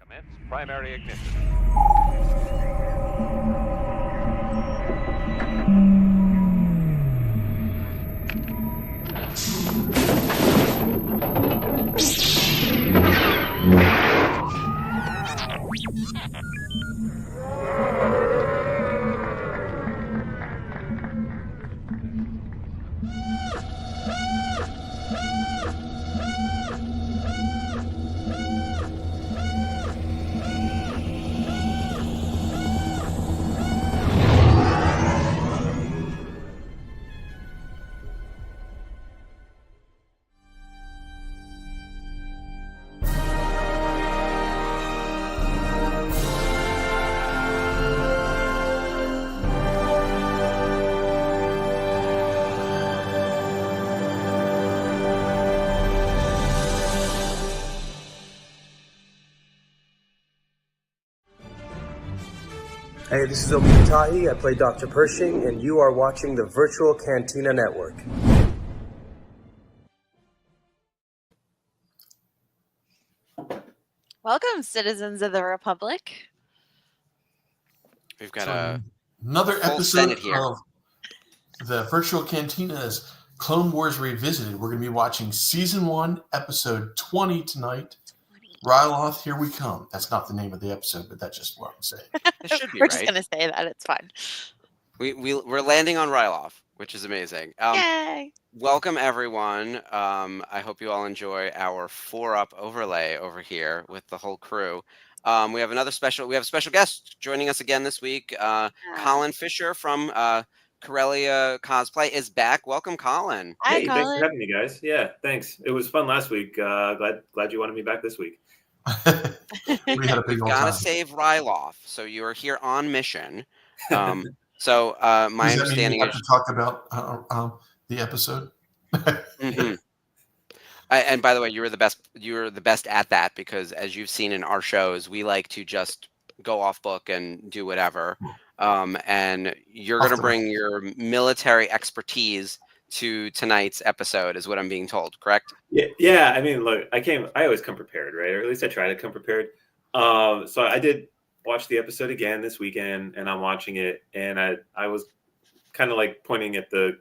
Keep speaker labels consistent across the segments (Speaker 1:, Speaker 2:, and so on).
Speaker 1: Commence primary ignition.
Speaker 2: Hey, this is Obi Tahi. I play Dr. Pershing, and you are watching the Virtual Cantina Network.
Speaker 3: Welcome, citizens of the Republic.
Speaker 4: We've got
Speaker 5: another
Speaker 4: full
Speaker 5: episode
Speaker 4: Senate here.
Speaker 5: of the Virtual Cantina's Clone Wars Revisited. We're going to be watching Season 1, Episode 20 tonight. Ryloth, here we come. That's not the name of the episode, but that's just what I'm saying.
Speaker 4: It should be,
Speaker 3: We're
Speaker 4: right?
Speaker 3: just going to say that. It's fine.
Speaker 4: We're landing on Ryloth, which is amazing.
Speaker 3: Yay!
Speaker 4: Welcome, everyone. I hope you all enjoy our 4-up overlay over here with the whole crew. We have a special guest joining us again this week. Colin Fischer from Corellia Cosplay is back. Welcome, Colin.
Speaker 3: Hi, Colin.
Speaker 6: Thanks for having me, guys. Yeah, thanks. It was fun last week. Glad you wanted me back this week.
Speaker 5: We had a big
Speaker 4: We've
Speaker 5: old
Speaker 4: got to
Speaker 5: time.
Speaker 4: save Ryloth, so you are here on mission. So my
Speaker 5: Does that mean
Speaker 4: understanding
Speaker 5: you have
Speaker 4: is
Speaker 5: to talk about the episode.
Speaker 4: Mhm. And by the way, you're the best at that, because as you've seen in our shows, we like to just go off book and do whatever. And you're going to bring your military expertise to tonight's episode, is what I'm being told, correct?
Speaker 6: Yeah. I mean, look, I always come prepared, right? Or at least I try to come prepared. So I did watch the episode again this weekend, and I'm watching it, and I was kind of like pointing at the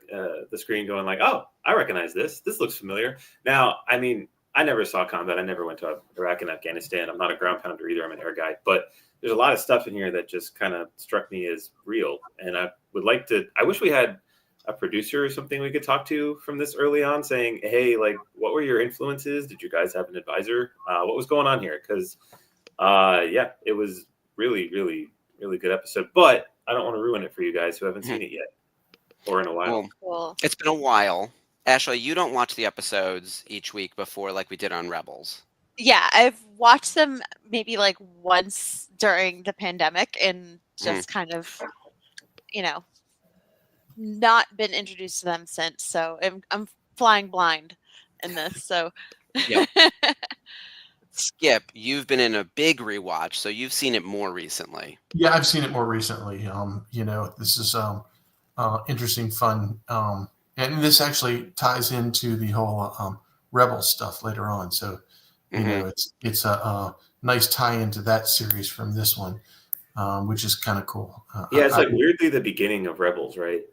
Speaker 6: screen, going like, "Oh, I recognize this. This looks familiar." Now, I mean, I never saw combat. I never went to Iraq and Afghanistan. I'm not a ground pounder either. I'm an air guy. But there's a lot of stuff in here that just kind of struck me as real. And I wish we had a producer or something we could talk to from this early on, saying, "Hey, like, what were your influences? Did you guys have an advisor? What was going on here?" Because, it was really, really, really good episode. But I don't want to ruin it for you guys who haven't seen it yet or in a while.
Speaker 4: Well,
Speaker 3: Cool.
Speaker 4: it's been a while. Ashley, you don't watch the episodes each week before like we did on Rebels.
Speaker 3: Yeah, I've watched them maybe like once during the pandemic and just kind of, not been introduced to them since. So I'm flying blind in this. So
Speaker 4: Yeah. Skip, you've been in a big rewatch, so you've seen it more recently.
Speaker 5: Yeah, I've seen it more recently. This is interesting, fun, and this actually ties into the whole Rebel stuff later on. So, it's a nice tie into that series from this one, which is kind of cool.
Speaker 6: It's like weirdly the beginning of Rebels, right?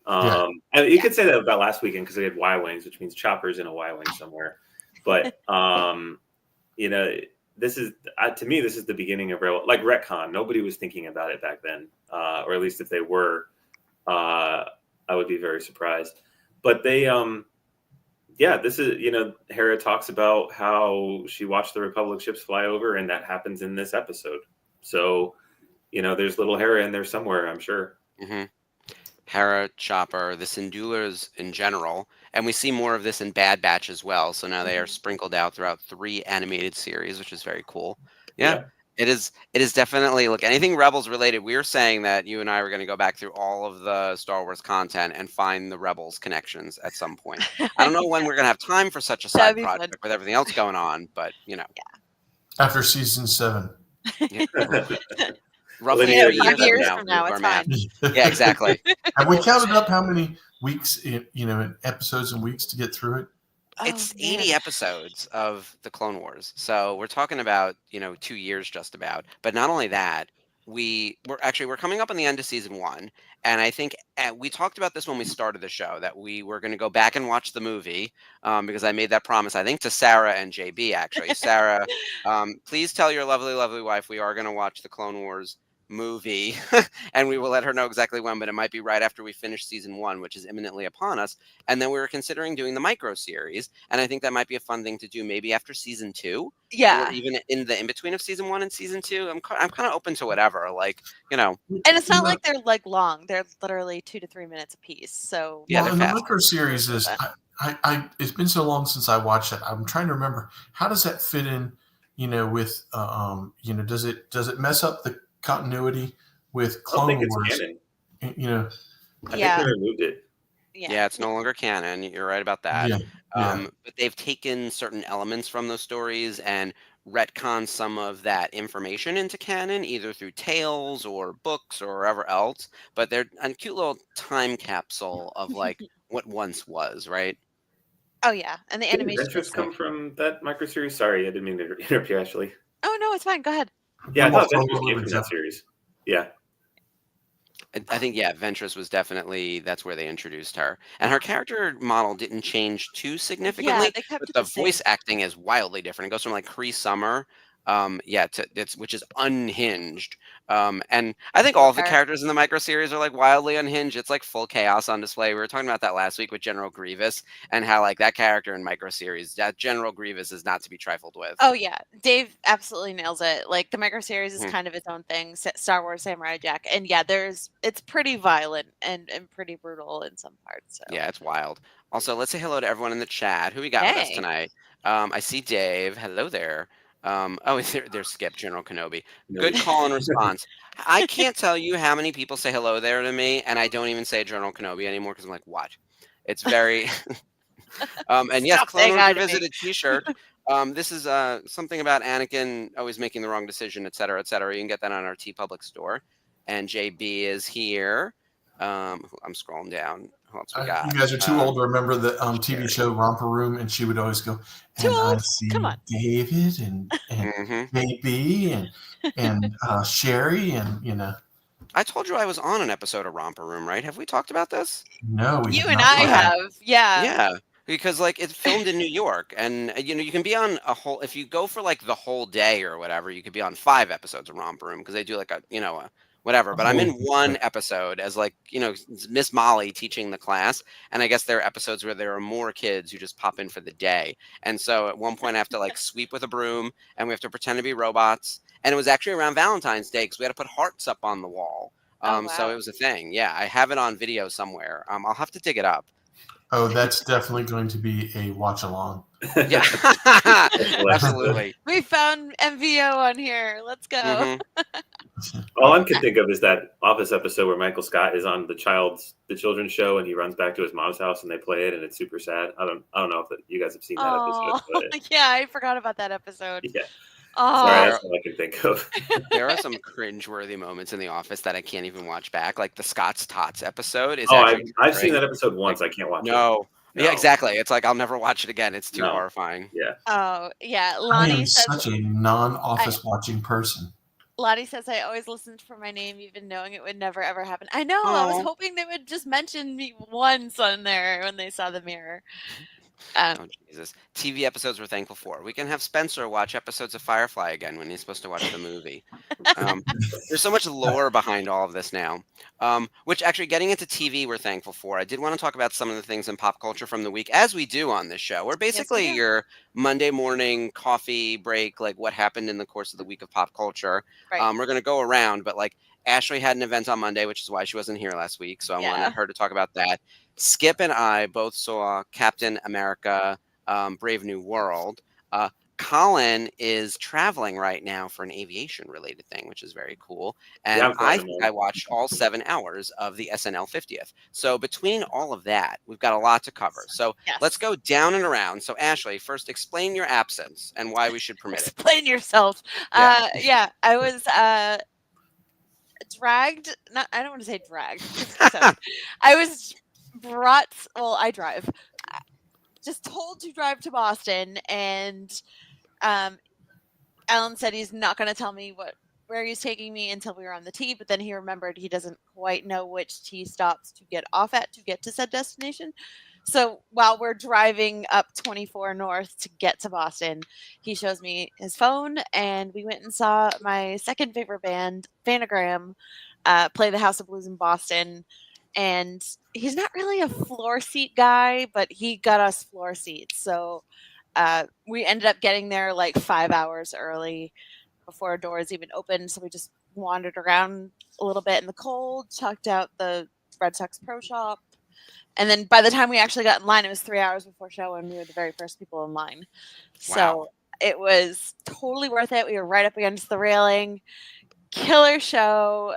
Speaker 6: And you could say that about last weekend because they had Y-wings, which means choppers in a Y-wing somewhere. But this is to me, this is the beginning of Rebel, like retcon. Nobody was thinking about it back then, or at least if they were, I would be very surprised. But they, this is, Hera talks about how she watched the Republic ships fly over, and that happens in this episode. So, there's little Hera in there somewhere, I'm sure.
Speaker 4: Mm-hmm. Hera, Chopper, the Syndulas in general, and we see more of this in Bad Batch as well. So now they are sprinkled out throughout 3 animated series, which is very cool. Yeah. It is definitely, look, anything Rebels related. We were saying that you and I were going to go back through all of the Star Wars content and find the Rebels connections at some point. I don't know when we're going to have time for such a side project with everything else going on, but
Speaker 5: after season 7.
Speaker 4: Yeah. Roughly 3 years from now,
Speaker 3: it's fine.
Speaker 4: Yeah, exactly.
Speaker 5: Have we counted up how many weeks, in episodes and weeks to get through it?
Speaker 3: Oh
Speaker 4: It's 80
Speaker 3: man.
Speaker 4: episodes of the Clone Wars. So we're talking about, 2 years just about. But not only that, we're coming up on the end of season 1, and I think we talked about this when we started the show that we were going to go back and watch the movie, because I made that promise, I think, to Sarah and JB actually. Sarah, please tell your lovely, lovely wife we are going to watch the Clone Wars movie, and we will let her know exactly when, but it might be right after we finish season 1, which is imminently upon us. And then we were considering doing the micro series, and I think that might be a fun thing to do maybe after season 2, or
Speaker 3: Yeah.
Speaker 4: even in the in between of season 1 and season 2. I'm kind of open to whatever. Like,
Speaker 3: And it's not like they're like long. They're literally 2 to 3 minutes a piece. So
Speaker 4: Yeah,
Speaker 5: Well,
Speaker 4: they're
Speaker 5: and the
Speaker 4: fast.
Speaker 5: micro series is, it's been so long since I watched it. I'm trying to remember, how does that fit in, with, does it mess up the continuity with
Speaker 6: I don't think
Speaker 5: Clone
Speaker 6: it's
Speaker 5: Wars?
Speaker 6: canon. I think
Speaker 3: yeah,
Speaker 6: they removed it.
Speaker 4: Yeah, it's no longer canon. You're right about that.
Speaker 5: Yeah, yeah.
Speaker 4: But they've taken certain elements from those stories and retconned some of that information into canon, either through tales or books or wherever else. But they're a cute little time capsule of like what once was, right?
Speaker 3: Oh yeah, and the
Speaker 6: Did
Speaker 3: animation
Speaker 6: Adventures
Speaker 3: is
Speaker 6: come from that micro series? Sorry, I didn't mean to interrupt you, Ashley.
Speaker 3: Oh no, it's fine. Go ahead.
Speaker 6: Yeah, I
Speaker 5: Well,
Speaker 6: thought Adventures
Speaker 5: all
Speaker 6: came
Speaker 5: over
Speaker 6: from that
Speaker 5: Jeff.
Speaker 6: series. Yeah.
Speaker 4: I think, yeah, Ventress was definitely that's where they introduced her, and her character model didn't change too
Speaker 3: Yeah,
Speaker 4: significantly,
Speaker 3: they kept
Speaker 4: but
Speaker 3: it
Speaker 4: the
Speaker 3: the same.
Speaker 4: voice acting is wildly different. It goes from like Cree Summer, yeah, to it's which is unhinged, and I think all of the
Speaker 3: Fair.
Speaker 4: characters in the micro series are like wildly unhinged. It's like full chaos on display. We were talking about that last week with General Grievous and how like that character in micro series, that General Grievous is not to be trifled with.
Speaker 3: Oh yeah, Dave absolutely nails it. Like the micro series is
Speaker 4: Mhm.
Speaker 3: kind of its own thing. Star Wars Samurai Jack, and yeah, it's pretty violent and pretty brutal in some parts. So
Speaker 4: Yeah, it's wild. Also, let's say hello to everyone in the chat. Who we got with us
Speaker 3: hey,
Speaker 4: tonight? I see Dave. Hello there. Oh, there's Skip, General Kenobi.
Speaker 6: No.
Speaker 4: Good call and response. I can't tell you how many people say hello there to me, and I don't even say General Kenobi anymore because I'm like, what? It's very. And yes,
Speaker 3: stop
Speaker 4: Clone
Speaker 3: saying
Speaker 4: Wars
Speaker 3: hi to me.
Speaker 4: Revisited T-shirt. This is something about Anakin always making the wrong decision, et cetera, et cetera. You can get that on our T Public store. And JB is here. I'm scrolling down. Who else we got?
Speaker 5: You guys are too old to remember the TV
Speaker 4: Sherry.
Speaker 5: show Romper Room, and she would always go,
Speaker 3: Too
Speaker 5: and I
Speaker 3: old?
Speaker 5: see
Speaker 3: Come on.
Speaker 5: David and
Speaker 4: Mm-hmm.
Speaker 5: JB and Sherry, and
Speaker 4: I told you I was on an episode of Romper Room, right? Have we talked about this?
Speaker 5: no, we
Speaker 3: You
Speaker 5: have
Speaker 3: and
Speaker 5: not.
Speaker 3: I
Speaker 4: Yeah.
Speaker 3: have, yeah.
Speaker 4: Yeah, because like it's filmed in New York, and you can be on a whole. If you go for like the whole day or whatever, you could be on 5 episodes of Romper Room because they do like a whatever. But I'm in one episode as like Miss Molly teaching the class, and I guess there are episodes where there are more kids who just pop in for the day, and so at one point I have to like sweep with a broom, and we have to pretend to be robots, and it was actually around Valentine's Day because we had to put hearts up on the wall.
Speaker 3: Oh
Speaker 4: So it
Speaker 3: wow.
Speaker 4: was a thing. Yeah, I have it on video somewhere. I'll have to dig it up.
Speaker 5: Oh, that's definitely going to be a watch along.
Speaker 4: Yeah, absolutely.
Speaker 3: We found MVO on here. Let's go.
Speaker 4: Mm-hmm.
Speaker 6: All I can think of is that Office episode where Michael Scott is on the children's show, and he runs back to his mom's house, and they play it, and it's super sad. I don't know if you guys have seen that
Speaker 3: Oh,
Speaker 6: episode, but
Speaker 3: yeah, I forgot about that episode.
Speaker 6: yeah,
Speaker 3: Oh,
Speaker 6: sorry, that's all I can think of.
Speaker 4: There are some cringe-worthy moments in The Office that I can't even watch back. Like the Scott's Tots episode is
Speaker 6: Oh,
Speaker 4: actually
Speaker 6: I've seen
Speaker 4: great.
Speaker 6: that episode once. I can't watch it.
Speaker 4: No. Yeah,
Speaker 6: No.
Speaker 4: exactly. It's like I'll never watch it again. It's too
Speaker 6: No.
Speaker 4: horrifying.
Speaker 6: Yeah.
Speaker 3: oh, yeah.
Speaker 5: I
Speaker 3: Lonnie
Speaker 5: am
Speaker 3: says
Speaker 5: such a non-office watching person.
Speaker 3: Lottie says I always listened for my name, even knowing it would never ever happen. I know. I was
Speaker 4: Aw.
Speaker 3: hoping they would just mention me once on there when they saw the mirror.
Speaker 4: Oh Jesus! TV episodes we're thankful for. We can have Spencer watch episodes of Firefly again when he's supposed to watch the movie. There's so much lore behind all of this now. Which actually, getting into TV, we're thankful for. I did want to talk about some of the things in pop culture from the week, as we do on this show. We're basically
Speaker 3: do.
Speaker 4: your Monday morning coffee break, like what happened in the course of the week of pop culture.
Speaker 3: Right.
Speaker 4: We're gonna go around, but like Ashley had an event on Monday, which is why she wasn't here last week. So I
Speaker 3: Yeah.
Speaker 4: wanted her to talk about that. Skip and I both saw Captain America, Brave New World. Colin is traveling right now for an aviation related thing, which is very cool. And
Speaker 6: Yeah, I'm flying
Speaker 4: I think
Speaker 6: tomorrow.
Speaker 4: I watched all 7 hours of the SNL 50th. So between all of that, we've got a lot to cover. So
Speaker 3: Yes.
Speaker 4: let's go down and around. So Ashley, first explain your absence and why we should permit it.
Speaker 3: Explain yourself.
Speaker 4: Yeah.
Speaker 3: Yeah, I was dragged. Not. I don't want to say dragged. I was brought. Well, I drive. just told to drive to Boston, and Alan said he's not going to tell me where he's taking me until we were on the T, but then he remembered he doesn't quite know which T stops to get off at to get to said destination. So while we're driving up 24 North to get to Boston, he shows me his phone, and we went and saw my second favorite band, Phonogram, play the House of Blues in Boston. And he's not really a floor seat guy, but he got us floor seats. So we ended up getting there like 5 hours early before doors even opened. So we just wandered around a little bit in the cold, checked out the Red Sox Pro Shop. And then by the time we actually got in line, it was 3 hours before show, and we were the very first people in line.
Speaker 4: Wow.
Speaker 3: So it was totally worth it. We were right up against the railing. Killer show.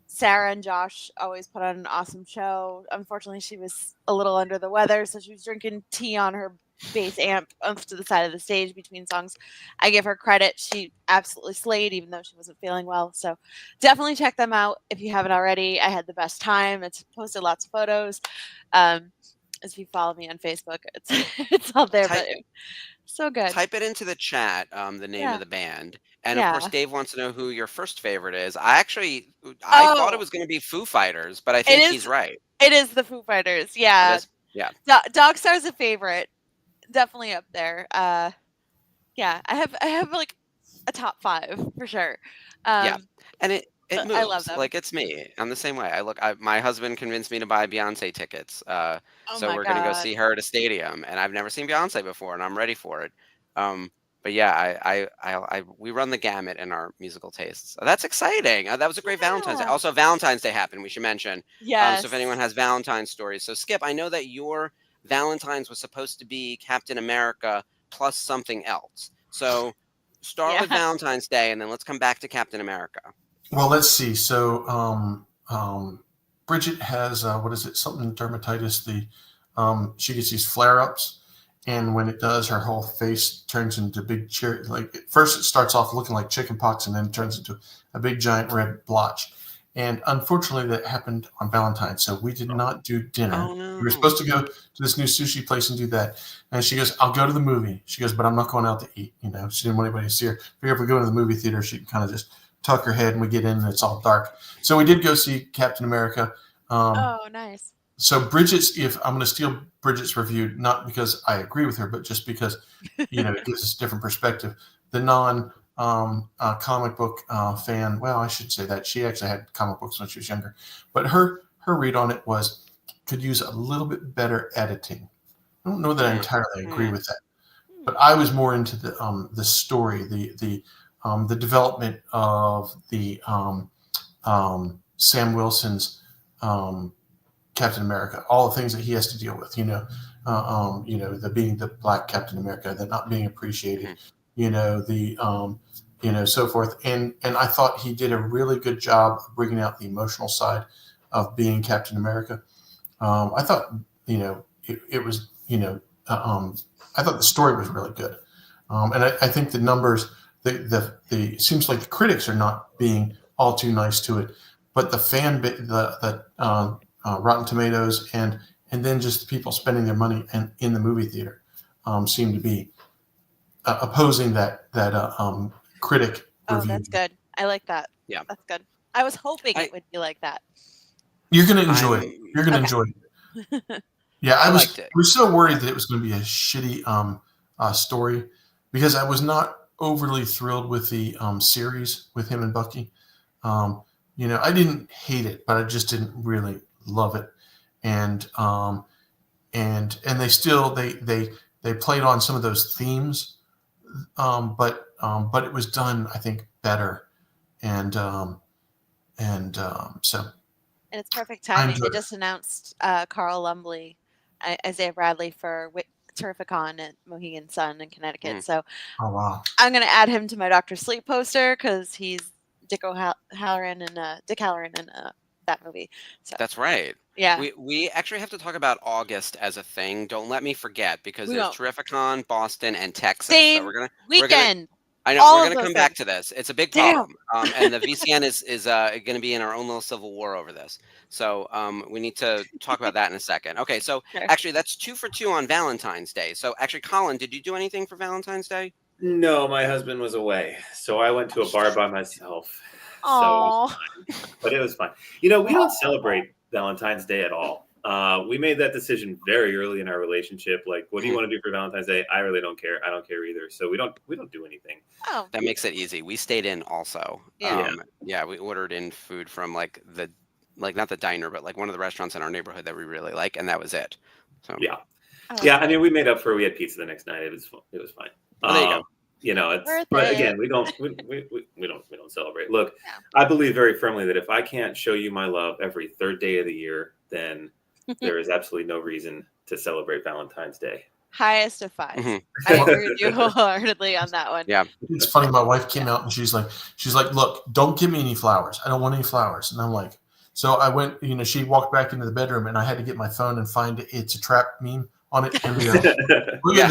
Speaker 3: Sarah and Josh always put on an awesome show. Unfortunately, she was a little under the weather, so she was drinking tea on her bass amp off to the side of the stage between songs. I give her credit. She absolutely slayed, even though she wasn't feeling well. So definitely check them out if you haven't already. I had the best time. It's posted lots of photos. If you follow me on Facebook, it's all there. But so good.
Speaker 4: Type it into the chat, the name of the band. And of course,
Speaker 3: Yeah.
Speaker 4: Dave wants to know who your first favorite is. I thought it
Speaker 3: Oh.
Speaker 4: was going to be Foo Fighters, but I think
Speaker 3: It is-
Speaker 4: he's right.
Speaker 3: It is the Foo Fighters. Yeah.
Speaker 4: It is? Yeah.
Speaker 3: Dogstar's a favorite. Definitely up there. Yeah, I have like a top 5 for sure.
Speaker 4: Yeah. And it moves.
Speaker 3: I love them.
Speaker 4: Like, it's me. I'm the same way. My husband convinced me to buy Beyonce tickets.
Speaker 3: Oh
Speaker 4: So
Speaker 3: my
Speaker 4: we're going to go
Speaker 3: God.
Speaker 4: see her at a stadium, and I've never seen Beyonce before, and I'm ready for it. But yeah, we run the gamut in our musical tastes. That's exciting. That was a great Valentine's Day.
Speaker 3: Yeah.
Speaker 4: Also, Valentine's Day happened. We should mention.
Speaker 3: Yes.
Speaker 4: So if anyone has Valentine's stories, so Skip, I know that your Valentine's was supposed to be Captain America plus something else. So start with Valentine's Day, and then let's come back to Captain America.
Speaker 5: Well, let's see. So Bridget has something dermatitis. She gets these flare-ups, and when it does, her whole face turns into big cherry. Like at first, it starts off looking like chicken pox, and then it turns into a big giant red blotch. And unfortunately, that happened on Valentine's, so we did not do dinner.
Speaker 4: Oh, no.
Speaker 5: We were supposed to go to this new sushi place and do that. And she goes, "I'll go to the movie." She goes, "But I'm not going out to eat." You know, she didn't want anybody to see her. Figure if we go to the movie theater, she can kind of just tuck her head, and we get in, and it's all dark. So we did go see Captain America.
Speaker 3: Oh, nice.
Speaker 5: So Bridget's, if I'm going to steal Bridget's review, not because I agree with her, but just because, it gives us a different perspective. The comic book fan, well, I should say that she actually had comic books when she was younger, but her read on it was could use a little bit better editing. I don't know that I entirely agree with that, but I was more into the story, the development of the Sam Wilson's Captain America, all the things that he has to deal with, the being the Black Captain America, the not being appreciated, so forth. And I thought he did a really good job of bringing out the emotional side of being Captain America. I thought, it was, I thought the story was really good. And I think the numbers, it seems like the critics are not being all too nice to it, but the fan bit, Rotten Tomatoes and then just the people spending their money in the movie theater seem to be opposing that critic review.
Speaker 3: That's good. I like that.
Speaker 4: Yeah,
Speaker 3: that's good. I was hoping it would be like that.
Speaker 5: You're going to enjoy it. You're going to enjoy it. Yeah, I liked it. Was so worried that it was going to be a shitty story because I was not overly thrilled with the series with him and Bucky. I didn't hate it, but I just didn't really love it. And they still they played on some of those themes, but it was done, I think, better. And so.
Speaker 3: And it's perfect timing. They just announced Carl Lumbly, Isaiah Bradley for Terrificon at Mohegan Sun in Connecticut. So I'm going to add him to my Dr. Sleep poster because he's Dick Halloran in that movie. So
Speaker 4: that's right.
Speaker 3: Yeah.
Speaker 4: We actually have to talk about August as a thing. Don't let me forget because there's Terrificon, Boston, and Texas.
Speaker 3: Same weekend.
Speaker 4: I know
Speaker 3: All
Speaker 4: we're
Speaker 3: of
Speaker 4: going to
Speaker 3: those
Speaker 4: come back
Speaker 3: things.
Speaker 4: to this. It's a big
Speaker 3: Damn.
Speaker 4: problem, and the VCN is going to be in our own little civil war over this. So we need to talk about that in a second. Okay, so
Speaker 3: Sure.
Speaker 4: actually that's 2 for 2 on Valentine's Day. So actually, Colin, did you do anything for Valentine's Day?
Speaker 6: No, my husband was away, so I went to a bar by myself. So,
Speaker 3: Aw.
Speaker 6: but it was fine. We don't celebrate Valentine's Day at all. We made that decision very early in our relationship. Like, what do you want to do for Valentine's Day? I really don't care. I don't care either. So we don't do anything.
Speaker 3: Oh,
Speaker 4: That makes it easy. We stayed in also.
Speaker 3: Yeah.
Speaker 4: Yeah, we ordered in food from like not the diner, but like one of the restaurants in our neighborhood that we really like, and that was it. So
Speaker 6: Yeah.
Speaker 3: oh,
Speaker 6: Yeah, I mean, we made up for. We had pizza the next night. It was fine.
Speaker 4: Well, there you go.
Speaker 6: It's
Speaker 3: Worth
Speaker 6: but
Speaker 3: it.
Speaker 6: again, we don't celebrate. Look,
Speaker 3: Yeah.
Speaker 6: I believe very firmly that if I can't show you my love every third day of the year, then there is absolutely no reason to celebrate Valentine's Day.
Speaker 3: Highest of 5.
Speaker 4: Mhm.
Speaker 3: I agree with you wholeheartedly on that one.
Speaker 4: Yeah.
Speaker 5: It's funny. My wife came out and she's like, look, don't give me any flowers. I don't want any flowers. And I'm like, so I went, she walked back into the bedroom and I had to get my phone and find It's a Trap meme on it. And we go, look at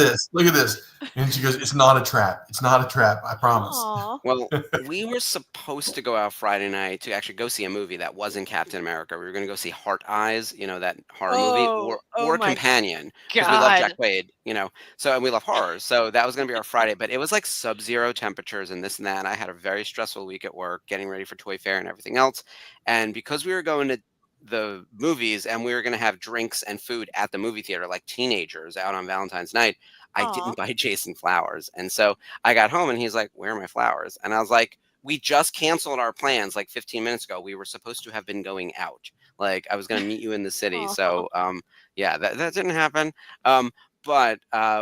Speaker 5: this. And she goes, it's not a trap. It's not a trap. I promise.
Speaker 3: Aw.
Speaker 4: Well, we were supposed to go out Friday night to actually go see a movie that wasn't Captain America. We were going to go see Heart Eyes, that horror movie, or
Speaker 3: my
Speaker 4: Companion, because we love Jack
Speaker 3: God.
Speaker 4: Quaid, so, and we love horror. So that was going to be our Friday, but it was like sub-zero temperatures and this and that. And I had a very stressful week at work, getting ready for Toy Fair and everything else. And because we were going to the movies and we were going to have drinks and food at the movie theater like teenagers out on Valentine's night, I
Speaker 3: Aw.
Speaker 4: didn't buy Jason flowers. And so I got home and he's like, where are my flowers? And I was like, we just canceled our plans like 15 minutes ago. We were supposed to have been going out. Like I was going to meet you in the city.
Speaker 3: Aw.
Speaker 4: So yeah, that didn't happen. But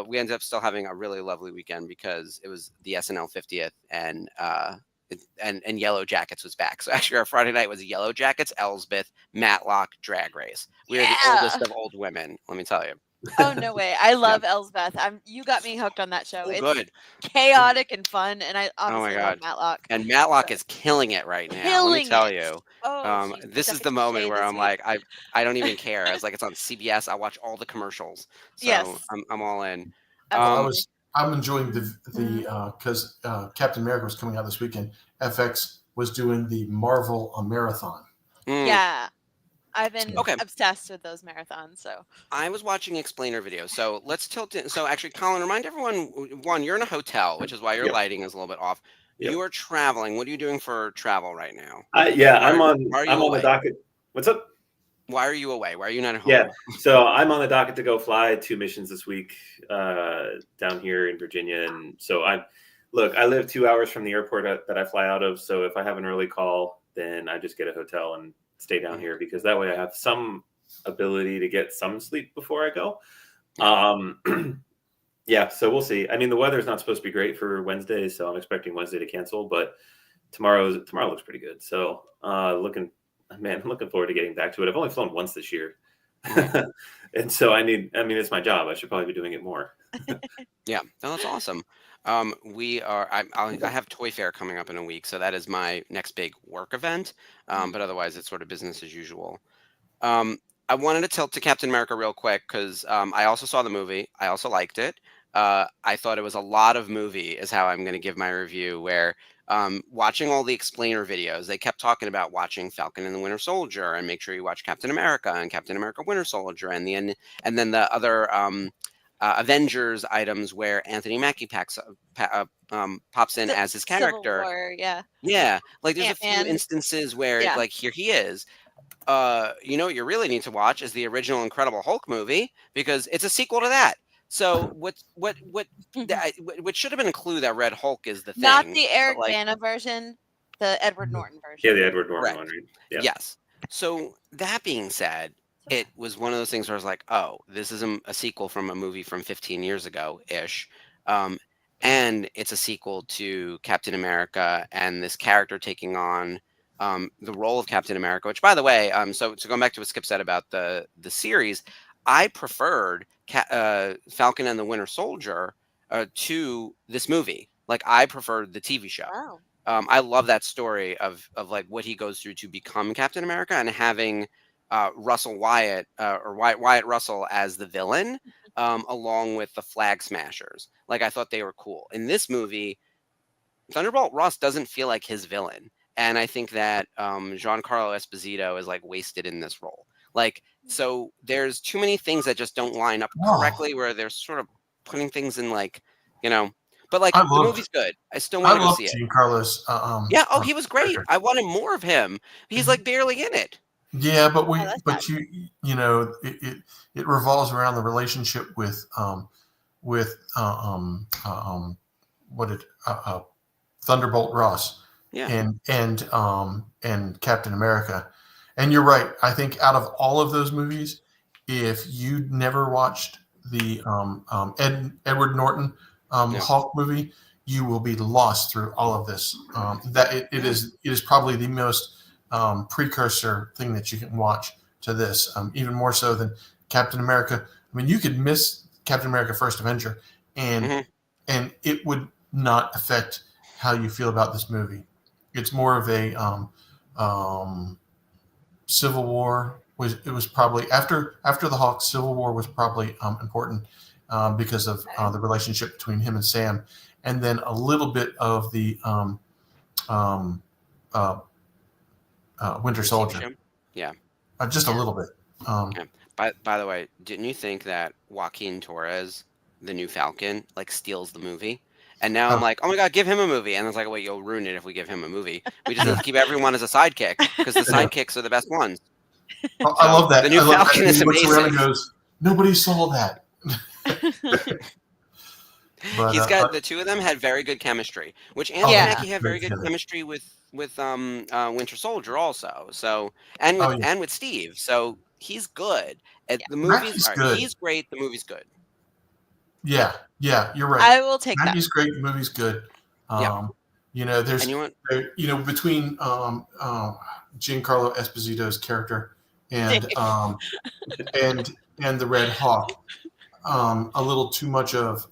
Speaker 4: we ended up still having a really lovely weekend because it was the SNL 50th and Yellow Jackets was back. So actually our Friday night was Yellow Jackets, Elsbeth, Matlock, Drag Race. We are the oldest of old women, let me tell you.
Speaker 3: Oh, no way. I love Elsbeth. You got me hooked on that show.
Speaker 4: Oh,
Speaker 3: It's
Speaker 4: good.
Speaker 3: chaotic and fun, and I obviously
Speaker 4: God.
Speaker 3: love Matlock.
Speaker 4: And Matlock is killing it right now. Let me
Speaker 3: Killing
Speaker 4: tell
Speaker 3: it.
Speaker 4: you.
Speaker 3: Oh, she's
Speaker 4: This is
Speaker 3: stepping
Speaker 4: the moment
Speaker 3: shade
Speaker 4: where
Speaker 3: this
Speaker 4: I'm
Speaker 3: week.
Speaker 4: like, I don't even care. I was like, it's on CBS. I watch all the commercials. So
Speaker 3: Yes.
Speaker 4: I'm all in.
Speaker 3: Absolutely.
Speaker 5: I'm enjoying the because Captain America was coming out this weekend. FX was doing the Marvel marathon.
Speaker 3: Yeah. I've been
Speaker 4: Okay.
Speaker 3: obsessed with those marathons. So
Speaker 4: I was watching explainer videos. So let's tilt in. So actually, Colin, remind everyone, one, you're in a hotel, which is why your
Speaker 6: Yep.
Speaker 4: lighting is a little bit off.
Speaker 6: Yep.
Speaker 4: You are traveling. What are you doing for travel right now?
Speaker 6: I'm on
Speaker 4: away?
Speaker 6: the docket. What's up?
Speaker 4: Why are you away? Why are you not at home?
Speaker 6: Yeah, so I'm on the docket to go fly 2 missions this week down here in Virginia, and so I live 2 hours from the airport that I fly out of. So if I have an early call, then I just get a hotel and stay down here because that way I have some ability to get some sleep before I go. Yeah, so we'll see. I mean, the weather's not supposed to be great for Wednesday, so I'm expecting Wednesday to cancel, but tomorrow looks pretty good. So looking forward to getting back to it. I've only flown once this year. And so it's my job. I should probably be doing it more.
Speaker 4: Yeah, no, that's awesome. I have Toy Fair coming up in a week, so that is my next big work event. But otherwise, it's sort of business as usual. I wanted to tilt to Captain America real quick because I also saw the movie. I also liked it. I thought it was a lot of movie is how I'm going to give my review, where watching all the explainer videos, they kept talking about watching Falcon and the Winter Soldier and make sure you watch Captain America and Captain America Winter Soldier and then the other Avengers items where Anthony Mackie pops in as his character.
Speaker 3: Civil War, yeah.
Speaker 4: Yeah, like there's a
Speaker 3: Ant-Man.
Speaker 4: few instances where
Speaker 3: Yeah.
Speaker 4: like here he is. What you really need to watch is the original Incredible Hulk movie because it's a sequel to that. So what should have been a clue that Red Hulk is the thing.
Speaker 3: Not the Eric
Speaker 4: but, like,
Speaker 3: Bana version, the Edward Norton version.
Speaker 6: Yeah, the Edward Norton
Speaker 4: Correct.
Speaker 6: one, right? Yeah.
Speaker 4: Yes. So that being said, it was one of those things where I was like, oh, this is a sequel from a movie from 15 years ago-ish. And it's a sequel to Captain America and this character taking on the role of Captain America, which, by the way, so going back to what Skip said about the series, I preferred Falcon and the Winter Soldier to this movie. Like, I preferred the TV show.
Speaker 3: Wow.
Speaker 4: I love that story of like what he goes through to become Captain America and having Russell Wyatt or Wyatt Russell as the villain, along with the Flag Smashers. Like, I thought they were cool. In this movie, Thunderbolt Ross doesn't feel like his villain, and I think that Giancarlo Esposito is like wasted in this role. Like, so there's too many things that just don't line up
Speaker 5: Wow.
Speaker 4: correctly, where they're sort of putting things in like, But like
Speaker 5: I
Speaker 4: the
Speaker 5: loved-
Speaker 4: movie's good. I still
Speaker 5: I
Speaker 4: want to go
Speaker 5: love
Speaker 4: see it.
Speaker 5: Giancarlo's.
Speaker 4: Yeah. Oh, he was great. I wanted more of him. He's like barely in it.
Speaker 5: Yeah, but
Speaker 3: that's
Speaker 5: it revolves around the relationship with Thunderbolt Ross
Speaker 4: Yeah.
Speaker 5: and Captain America. And you're right. I think out of all of those movies, if you never watched the Edward Norton
Speaker 4: Yeah.
Speaker 5: Hulk movie, you will be lost through all of this. It is probably the most precursor thing that you can watch to this, even more so than Captain America. I mean, you could miss Captain America: First Avenger, and it would not affect how you feel about this movie. It's more of a Civil War. It was probably after the Hulk. Civil War was probably important because of the relationship between him and Sam, and then a little bit of the Winter Soldier.
Speaker 4: Yeah.
Speaker 5: Just a little bit.
Speaker 4: Yeah. By the way, didn't you think that Joaquin Torres, the new Falcon, like steals the movie? And now I'm like, oh my God, give him a movie. And it's like, wait, you'll ruin it if we give him a movie. We just have to keep everyone as a sidekick because the sidekicks are the best ones.
Speaker 5: I love that.
Speaker 4: The new Falcon is
Speaker 5: He looks around
Speaker 4: amazing.
Speaker 5: and goes, nobody saw that. But,
Speaker 4: He's got the two of them had very good chemistry, which Anthony
Speaker 3: Yeah.
Speaker 4: Mackie had very good chemistry with Winter Soldier also. So and with Steve. So he's good. The movies are
Speaker 5: good.
Speaker 4: He's great. The movie's good.
Speaker 5: Yeah, you're right.
Speaker 3: I will take that.
Speaker 5: Maggie's great. The movie's good. There's
Speaker 4: And you want
Speaker 5: between Giancarlo Esposito's character and the Red Hawk, a little too much of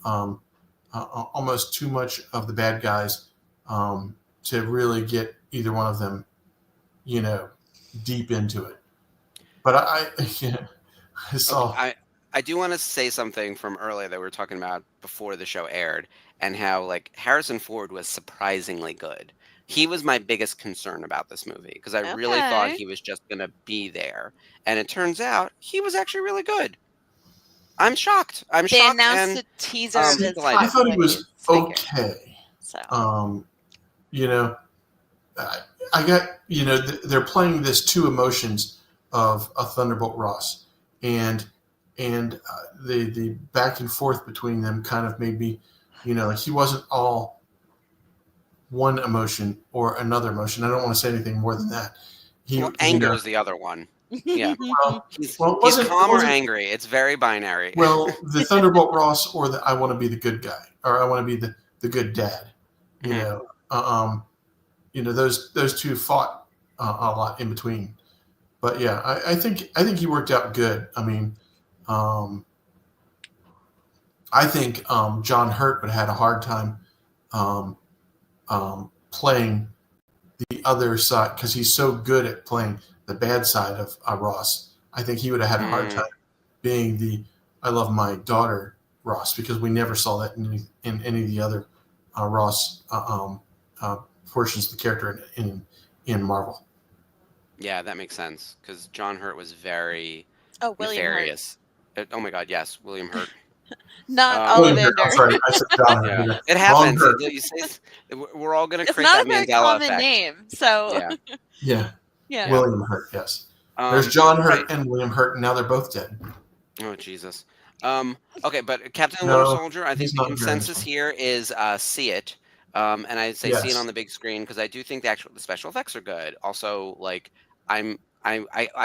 Speaker 5: almost too much of the bad guys to really get either one of them, deep into it. But I saw.
Speaker 4: I do want to say something from earlier that we were talking about before the show aired, and how like Harrison Ford was surprisingly good. He was my biggest concern about this movie because I really thought he was just going to be there, and it turns out he was actually really good. I'm shocked.
Speaker 3: They announced a teaser of his
Speaker 5: I thought he was okay.
Speaker 3: So
Speaker 5: I got they're playing this two emotions of a Thunderbolt Ross, and the back and forth between them kind of made me, like he wasn't all one emotion or another emotion. I don't want to say anything more than that.
Speaker 4: Anger is the other one. Yeah. He's calm or angry. It's very binary.
Speaker 5: Well, the Thunderbolt Ross or the I want to be the good guy or I want to be the good dad. Those two fought a lot in between. But yeah, I think he worked out good. I mean, I think John Hurt would have had a hard time playing the other side because he's so good at playing the bad side of Ross. I think he would have had a hard time being the I love my daughter Ross because we never saw that in any of the other Ross portions of the character in Marvel.
Speaker 4: Yeah, that makes sense because John Hurt was very
Speaker 3: William
Speaker 4: nefarious. Oh my God, yes, William Hurt.
Speaker 3: Not Ollivander.
Speaker 5: I'm sorry, I said John Hurt.
Speaker 4: Yeah. It happens. We're all going to create that Mandela effect.
Speaker 3: It's not a very common name, so
Speaker 5: yeah. William Hurt, yes. There's John Hurt and William Hurt, and now they're both dead.
Speaker 4: Oh Jesus. Okay, but Captain Winter Soldier, I think the consensus here is see it. And I'd say see it on the big screen because I do think the special effects are good. Also, like I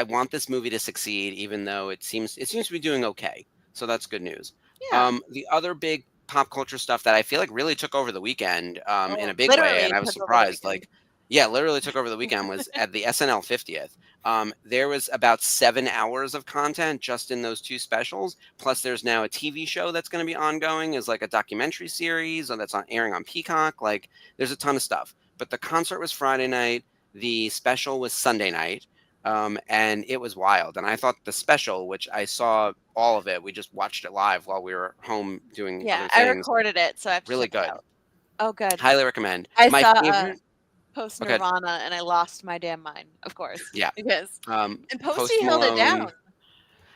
Speaker 4: want this movie to succeed, even though it seems to be doing okay. So that's good news.
Speaker 3: Yeah.
Speaker 4: The other big pop culture stuff that I feel like really took over the weekend in a big way, and I was surprised. Like, literally took over the weekend was at the SNL 50th. There was about 7 hours of content just in those two specials. Plus, there's now a TV show that's going to be ongoing as like a documentary series, or that's airing on Peacock. Like, there's a ton of stuff. But the concert was Friday night. The special was Sunday night. And it was wild. And I thought the special, which I saw all of it, we just watched it live while we were home doing other things.
Speaker 3: I recorded it, so I have to
Speaker 4: really
Speaker 3: check
Speaker 4: good.
Speaker 3: it out. Oh, good.
Speaker 4: Highly recommend.
Speaker 3: I
Speaker 4: My
Speaker 3: saw
Speaker 4: favorite.
Speaker 3: Post
Speaker 4: Okay.
Speaker 3: Nirvana and I lost my damn mind, of course.
Speaker 4: Yeah.
Speaker 3: Because and
Speaker 4: Post
Speaker 3: Posty held it down.
Speaker 4: Malone.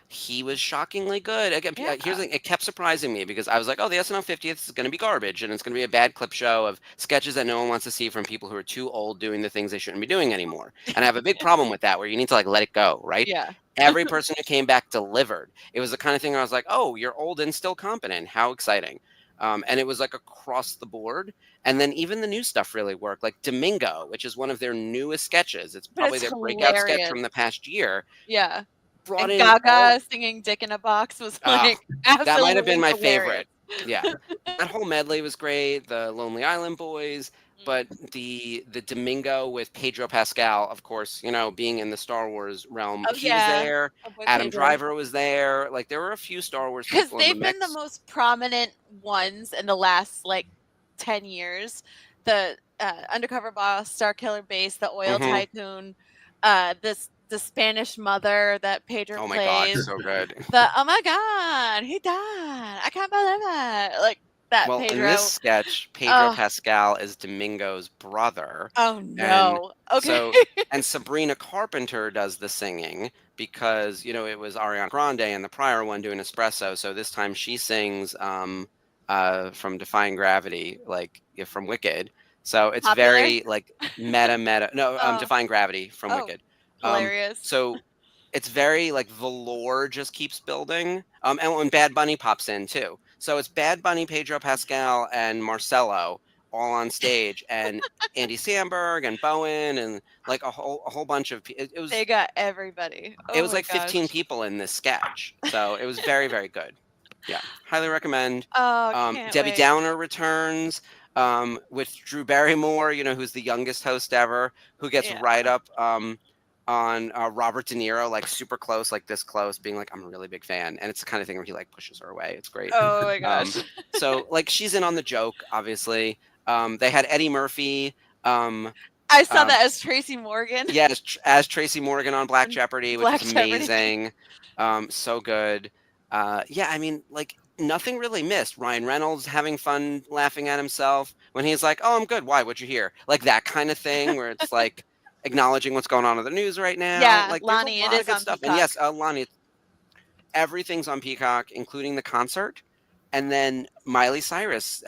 Speaker 4: He was shockingly good. Again,
Speaker 3: Yeah.
Speaker 4: here's the thing, it kept surprising me because I was like, oh, the SNL 50th is going to be garbage and it's going to be a bad clip show of sketches that no one wants to see from people who are too old doing the things they shouldn't be doing anymore. And I have a big problem with that where you need to like let it go, right?
Speaker 3: Yeah.
Speaker 4: Every person who came back delivered. It was the kind of thing where I was like, oh, you're old and still competent. How exciting. And it was like across the board. And then even the new stuff really worked. Like Domingo, which is one of their newest sketches. It's
Speaker 3: But
Speaker 4: probably
Speaker 3: it's
Speaker 4: their breakout sketch
Speaker 3: hilarious.
Speaker 4: from the past year.
Speaker 3: Yeah.
Speaker 4: Brought
Speaker 3: And
Speaker 4: in all
Speaker 3: Gaga singing Dick in a Box was like
Speaker 4: that might have been
Speaker 3: absolutely
Speaker 4: my
Speaker 3: hilarious.
Speaker 4: favorite. Yeah. That whole medley was great. The Lonely Island Boys, but
Speaker 3: Mhm.
Speaker 4: the Domingo with Pedro Pascal, of course, you know, being in the Star Wars realm,
Speaker 3: Oh,
Speaker 4: he was
Speaker 3: yeah.
Speaker 4: there.
Speaker 3: Oh, boy,
Speaker 4: Adam
Speaker 3: Pedro.
Speaker 4: Driver was there. Like there were a few Star Wars
Speaker 3: Because
Speaker 4: people in the
Speaker 3: they've been the
Speaker 4: mix.
Speaker 3: most prominent ones in the last like 10 years. The undercover boss, Star Killer Base, the oil
Speaker 4: Mhm.
Speaker 3: tycoon, the Spanish mother that Pedro
Speaker 4: Oh my God,
Speaker 3: plays.
Speaker 4: so good.
Speaker 3: The oh my God, he died! I can't believe it! Like that
Speaker 4: Well, in
Speaker 3: Pedro.
Speaker 4: this sketch, Pedro
Speaker 3: Oh,
Speaker 4: Pascal is Domingo's brother.
Speaker 3: oh
Speaker 4: And
Speaker 3: no. Okay.
Speaker 4: so, and Sabrina Carpenter does the singing because, you know, it was Ariana Grande and the prior one doing Espresso. So this time she sings from Defying Gravity, like from Wicked. So it's
Speaker 3: Popular.
Speaker 4: very like meta. No,
Speaker 3: Oh,
Speaker 4: Defying Gravity from
Speaker 3: oh,
Speaker 4: Wicked.
Speaker 3: hilarious.
Speaker 4: So it's very like the lore just keeps building. And when Bad Bunny pops in too. So it's Bad Bunny, Pedro Pascal, and Marcelo all on stage, and Andy Samberg and Bowen and like a whole bunch of it was
Speaker 3: They got everybody.
Speaker 4: it
Speaker 3: Oh
Speaker 4: was
Speaker 3: my
Speaker 4: like 15
Speaker 3: gosh.
Speaker 4: people in this sketch. So it was very, very good. Yeah. Highly recommend.
Speaker 3: Oh, can't
Speaker 4: Debbie
Speaker 3: wait.
Speaker 4: Downer returns with Drew Barrymore, you know, who's the youngest host ever, who gets
Speaker 3: Yeah.
Speaker 4: right up on Robert De Niro, like super close, like this close, being like, I'm a really big fan. And it's the kind of thing where he like pushes her away. It's great.
Speaker 3: Oh my gosh.
Speaker 4: So like she's in on the joke, obviously. They had Eddie Murphy.
Speaker 3: I saw
Speaker 4: Um,
Speaker 3: that as Tracy Morgan.
Speaker 4: yeah, as Tracy Morgan on Black
Speaker 3: And
Speaker 4: Jeopardy, which
Speaker 3: Black
Speaker 4: was
Speaker 3: Jeopardy.
Speaker 4: amazing. So good. Yeah, I mean, like nothing really missed. Ryan Reynolds having fun laughing at himself when he's like, "Oh, I'm good. Why? What'd you hear?" Like that kind of thing, where it's like acknowledging what's going on in the news right now.
Speaker 3: Yeah,
Speaker 4: Like there's
Speaker 3: Lonnie,
Speaker 4: a
Speaker 3: it
Speaker 4: lot of
Speaker 3: is
Speaker 4: good
Speaker 3: on
Speaker 4: stuff.
Speaker 3: Peacock.
Speaker 4: And yes, Lonnie, everything's on Peacock, including the concert, and then Miley Cyrus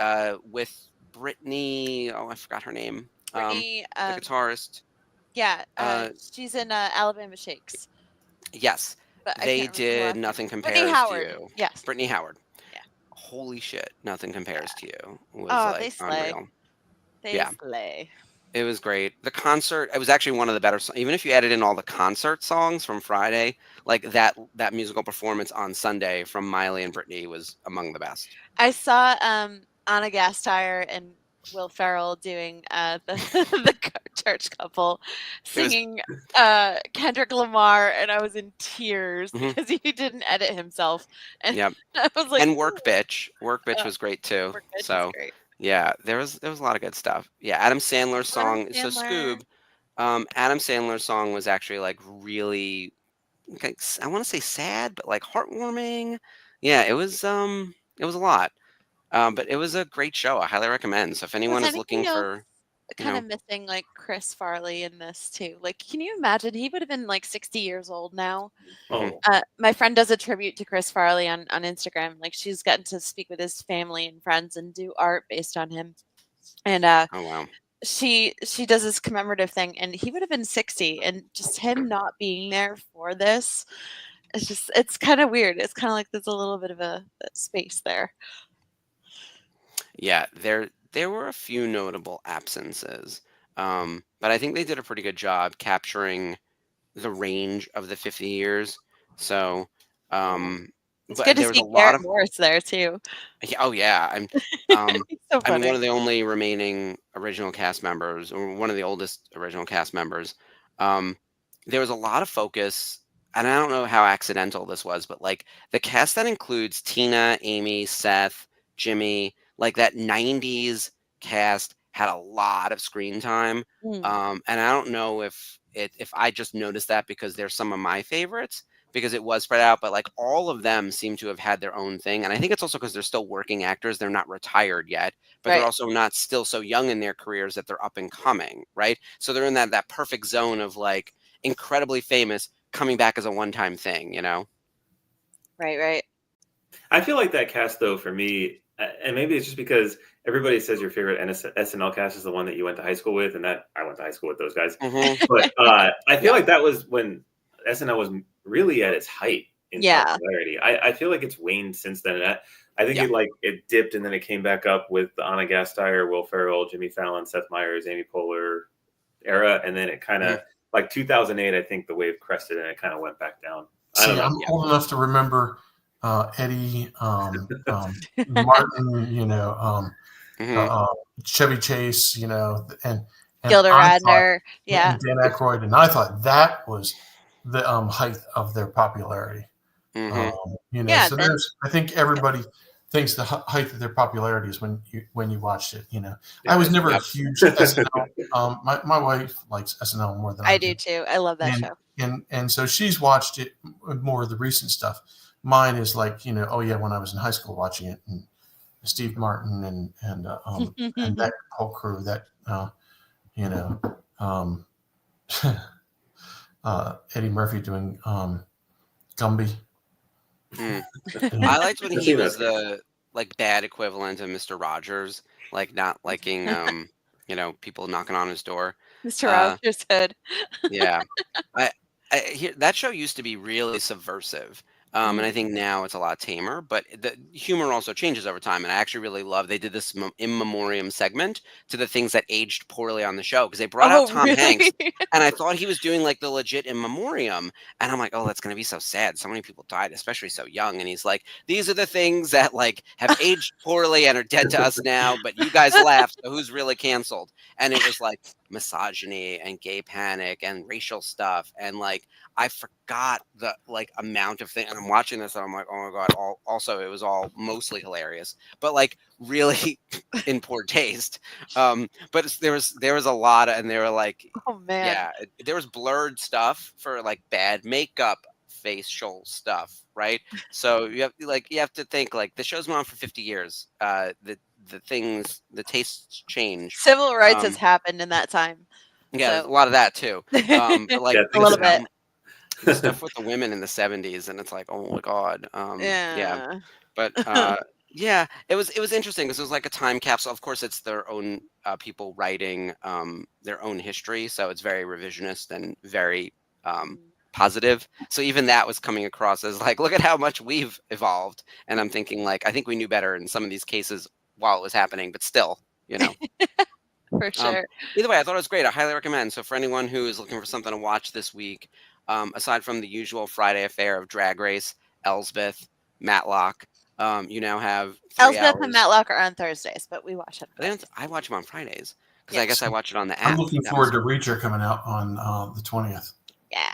Speaker 4: with Brittany. Oh, I forgot her name.
Speaker 3: Brittany,
Speaker 4: The guitarist.
Speaker 3: yeah,
Speaker 4: Uh,
Speaker 3: she's in Alabama Shakes,
Speaker 4: Yes,
Speaker 3: but I
Speaker 4: they
Speaker 3: can't remember her last
Speaker 4: did
Speaker 3: name.
Speaker 4: Nothing
Speaker 3: Brittany
Speaker 4: Compares to
Speaker 3: Howard.
Speaker 4: You.
Speaker 3: Yes.
Speaker 4: Brittany Howard.
Speaker 3: Yeah.
Speaker 4: Holy shit, Nothing Compares to You was
Speaker 3: Oh, they
Speaker 4: like
Speaker 3: slay.
Speaker 4: unreal.
Speaker 3: They
Speaker 4: Yeah.
Speaker 3: slay.
Speaker 4: It was great. The concert, it was actually one of the better, even if you added in all the concert songs from Friday, like that musical performance on Sunday from Miley and Brittany was among the best.
Speaker 3: I saw Anna Gasteyer and Will Ferrell doing the church couple singing Kendrick Lamar, and I was in tears
Speaker 4: Mhm.
Speaker 3: because he didn't edit himself. And
Speaker 4: Yep.
Speaker 3: I was like,
Speaker 4: And Work Bitch was great too.
Speaker 3: Work Bitch is
Speaker 4: So
Speaker 3: great.
Speaker 4: yeah, there was a lot of good stuff. Yeah, Adam Sandler's song. So
Speaker 3: Sandler.
Speaker 4: Scoob, Adam Sandler's song was actually like really, like, I want to say sad, but like heartwarming. Yeah, it was a lot. But it was a great show. I highly recommend. So if anyone
Speaker 3: Was
Speaker 4: is looking
Speaker 3: anything else
Speaker 4: for, you
Speaker 3: kind
Speaker 4: know,
Speaker 3: of missing like Chris Farley in this too? Like, can you imagine? He would have been like 60 years old now.
Speaker 6: Oh,
Speaker 3: My friend does a tribute to Chris Farley on Instagram. Like, she's gotten to speak with his family and friends and do art based on him. And
Speaker 4: oh wow,
Speaker 3: she does this commemorative thing, and he would have been 60, and just him not being there for this, it's kind of weird. It's kind of like there's a little bit of a space there.
Speaker 4: yeah, there were a few notable absences, but I think they did a pretty good job capturing the range of the 50 years. So,
Speaker 3: It's
Speaker 4: but
Speaker 3: good to
Speaker 4: there was
Speaker 3: see
Speaker 4: a lot
Speaker 3: Garrett
Speaker 4: of,
Speaker 3: Morris there too.
Speaker 4: oh yeah,
Speaker 3: He's so
Speaker 4: I mean,
Speaker 3: funny.
Speaker 4: one of the only remaining original cast members, or one of the oldest original cast members. Um, there was a lot of focus, and I don't know how accidental this was, but like the cast that includes Tina, Amy, Seth, Jimmy, like that 90s cast had a lot of screen time.
Speaker 3: Mm.
Speaker 4: And I don't know if I just noticed that because they're some of my favorites, because it was spread out, but like all of them seem to have had their own thing. And I think it's also because they're still working actors. They're not retired yet, but they're
Speaker 3: Right.
Speaker 4: also not still so young in their careers that they're up and coming, right? So they're in that perfect zone of like incredibly famous coming back as a one-time thing, you know?
Speaker 3: Right.
Speaker 6: I feel like that cast, though, for me, and maybe it's just because everybody says your favorite SNL cast is the one that you went to high school with, and that I went to high school with those guys.
Speaker 4: Mhm.
Speaker 6: But I feel like that was when SNL was really at its height in
Speaker 3: Yeah.
Speaker 6: popularity. I feel like it's waned since then. And I think
Speaker 4: Yeah.
Speaker 6: it dipped and then it came back up with the Anna Gasteyer, Will Ferrell, Jimmy Fallon, Seth Meyers, Amy Poehler era, and then it kind of like 2008. I think the wave crested and it kind of went back down. I don't
Speaker 5: See,
Speaker 6: know.
Speaker 5: I'm old enough to remember Eddie, Martin, you know,
Speaker 4: Mhm.
Speaker 5: Chevy Chase, you know, and
Speaker 3: Gilda
Speaker 5: I thought,
Speaker 3: Radner. Yeah.
Speaker 5: and Dan Aykroyd, and I thought that was the height of their popularity.
Speaker 4: Mhm.
Speaker 5: You know,
Speaker 3: Yeah,
Speaker 5: so
Speaker 3: then-
Speaker 5: I think everybody thinks the height of their popularity is when you watched it. You know, I was never a
Speaker 4: Yep.
Speaker 5: huge SNL. My wife likes SNL more than I
Speaker 3: I do too. I love that show.
Speaker 5: and so she's watched it more of the recent stuff. Mine is like, you know, oh yeah, when I was in high school watching it, and Steve Martin and that whole crew, that you know, Eddie Murphy doing Gumby.
Speaker 4: Mm.
Speaker 5: You know.
Speaker 4: I liked when
Speaker 6: I've
Speaker 4: he
Speaker 6: seen
Speaker 4: was
Speaker 6: that.
Speaker 4: the like bad equivalent of Mr. Rogers, like not liking you know, people knocking on his door.
Speaker 3: Mr. Rogers Hood.
Speaker 4: Yeah. That show used to be really subversive. And I think now it's a lot tamer, but the humor also changes over time. And I actually really love they did this in memoriam segment to the things that aged poorly on the show because they brought out Tom Hanks, and I thought he was doing like the legit in memoriam, and I'm like, oh, that's gonna be so sad. So many people died, especially so young. And he's like, these are the things that like have aged poorly and are dead to us now, but you guys laughed, so who's really canceled? And it was like misogyny and gay panic and racial stuff, and like I forgot the like amount of things. And I'm watching this and I'm like, oh my god. Also, it was all mostly hilarious, but like really in poor taste. But there was a lot, and they were like,
Speaker 3: Oh man.
Speaker 4: yeah, there was blurred stuff for like bad makeup, facial stuff, right? So you have to think like the show's been on for 50 years. The tastes change.
Speaker 3: Civil rights has happened in that time.
Speaker 4: Yeah, there's a
Speaker 3: So.
Speaker 4: lot of that too. But like
Speaker 3: a little bit.
Speaker 4: the stuff with the women in the 70s, and it's like, oh my god.
Speaker 3: Yeah.
Speaker 4: But yeah, it was interesting because it was like a time capsule. Of course, it's their own people writing their own history, so it's very revisionist and very positive. So even that was coming across as like, look at how much we've evolved. And I'm thinking like, I think we knew better in some of these cases while it was happening, but still, you know.
Speaker 3: For sure.
Speaker 4: Either way, I thought it was great. I highly recommend. So for anyone who is looking for something to watch this week, aside from the usual Friday affair of Drag Race, Elsbeth, Matlock, you now have 3
Speaker 3: Elsbeth
Speaker 4: hours.
Speaker 3: and Matlock are on Thursdays, but we watch it.
Speaker 4: I watch them on Fridays because
Speaker 3: Yeah.
Speaker 4: I guess I watch it on the app.
Speaker 5: I'm looking forward to Reacher coming out on the 20th.
Speaker 3: Yeah.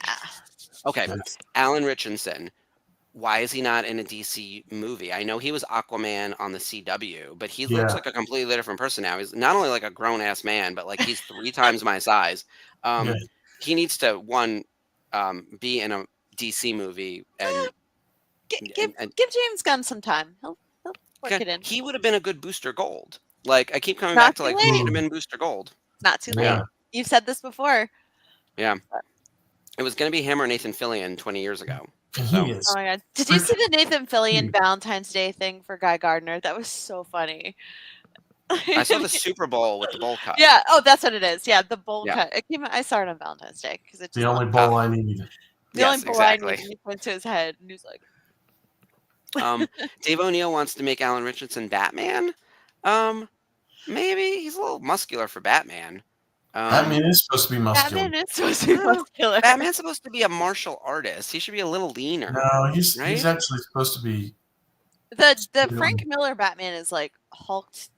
Speaker 4: Okay,
Speaker 5: Yes.
Speaker 4: Alan Richardson. Why is he not in a DC movie? I know he was Aquaman on the CW, but he looks
Speaker 5: Yeah.
Speaker 4: like a completely different person now. He's not only like a grown ass man, but like he's 3 times my size.
Speaker 5: Yeah.
Speaker 4: He needs to be in a DC movie and
Speaker 3: Give James Gunn some time. He'll work it in.
Speaker 4: he would have been a good Booster Gold. Like I keep coming
Speaker 3: Not
Speaker 4: back to like
Speaker 3: too
Speaker 4: he
Speaker 3: late.
Speaker 4: should have been Booster Gold.
Speaker 3: Not too late.
Speaker 5: Yeah.
Speaker 3: You've said this before.
Speaker 4: Yeah. It was going to be him or Nathan Fillion 20 years ago.
Speaker 5: And
Speaker 4: So-
Speaker 5: he is.
Speaker 3: Oh my god! Did you see the Nathan Fillion Valentine's Day thing for Guy Gardner? That was so funny.
Speaker 4: I saw the Super Bowl with the bowl cut.
Speaker 3: Yeah. Oh, that's what it is. Yeah, the bowl
Speaker 4: Yeah.
Speaker 3: cut. It came. I saw it on Valentine's Day because it's
Speaker 5: The only bowl I need.
Speaker 3: the
Speaker 4: Yes,
Speaker 3: only bowl
Speaker 4: exactly.
Speaker 3: I knew. He went to his head and he was like,
Speaker 4: Dave O'Neill wants to make Alan Richardson Batman. Maybe he's a little muscular for Batman.
Speaker 5: Batman is supposed to be muscular.
Speaker 3: Batman is supposed to be muscular.
Speaker 4: Batman's supposed to be a martial artist. He should be a little leaner.
Speaker 5: No, he's
Speaker 4: Right?
Speaker 5: actually supposed to be.
Speaker 3: The Frank Miller Batman is like hulked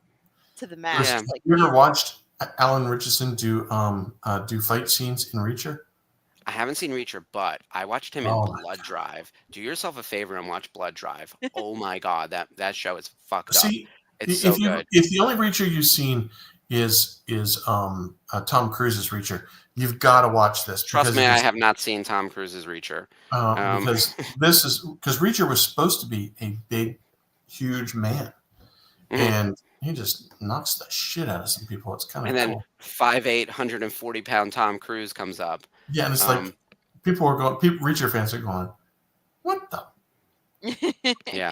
Speaker 3: to the max.
Speaker 4: Yeah.
Speaker 3: Like,
Speaker 5: You ever watched Alan Richardson do fight scenes in Reacher?
Speaker 4: I haven't seen Reacher, but I watched him in
Speaker 5: Oh.
Speaker 4: Blood Drive. Do yourself a favor and watch Blood Drive. Oh my god, that show is fucked up.
Speaker 5: See,
Speaker 4: It's so
Speaker 5: if
Speaker 4: good.
Speaker 5: the only Reacher you've seen is Tom Cruise's Reacher. You've got to watch this.
Speaker 4: Trust me, I have not seen Tom Cruise's Reacher.
Speaker 5: Because Reacher was supposed to be a big, huge man, and he just knocks the shit out of some people. It's kind of cool. And then
Speaker 4: 5'8", 140-pound Tom Cruise comes up.
Speaker 5: Yeah, and it's like Reacher fans are going, what the?
Speaker 4: Yeah,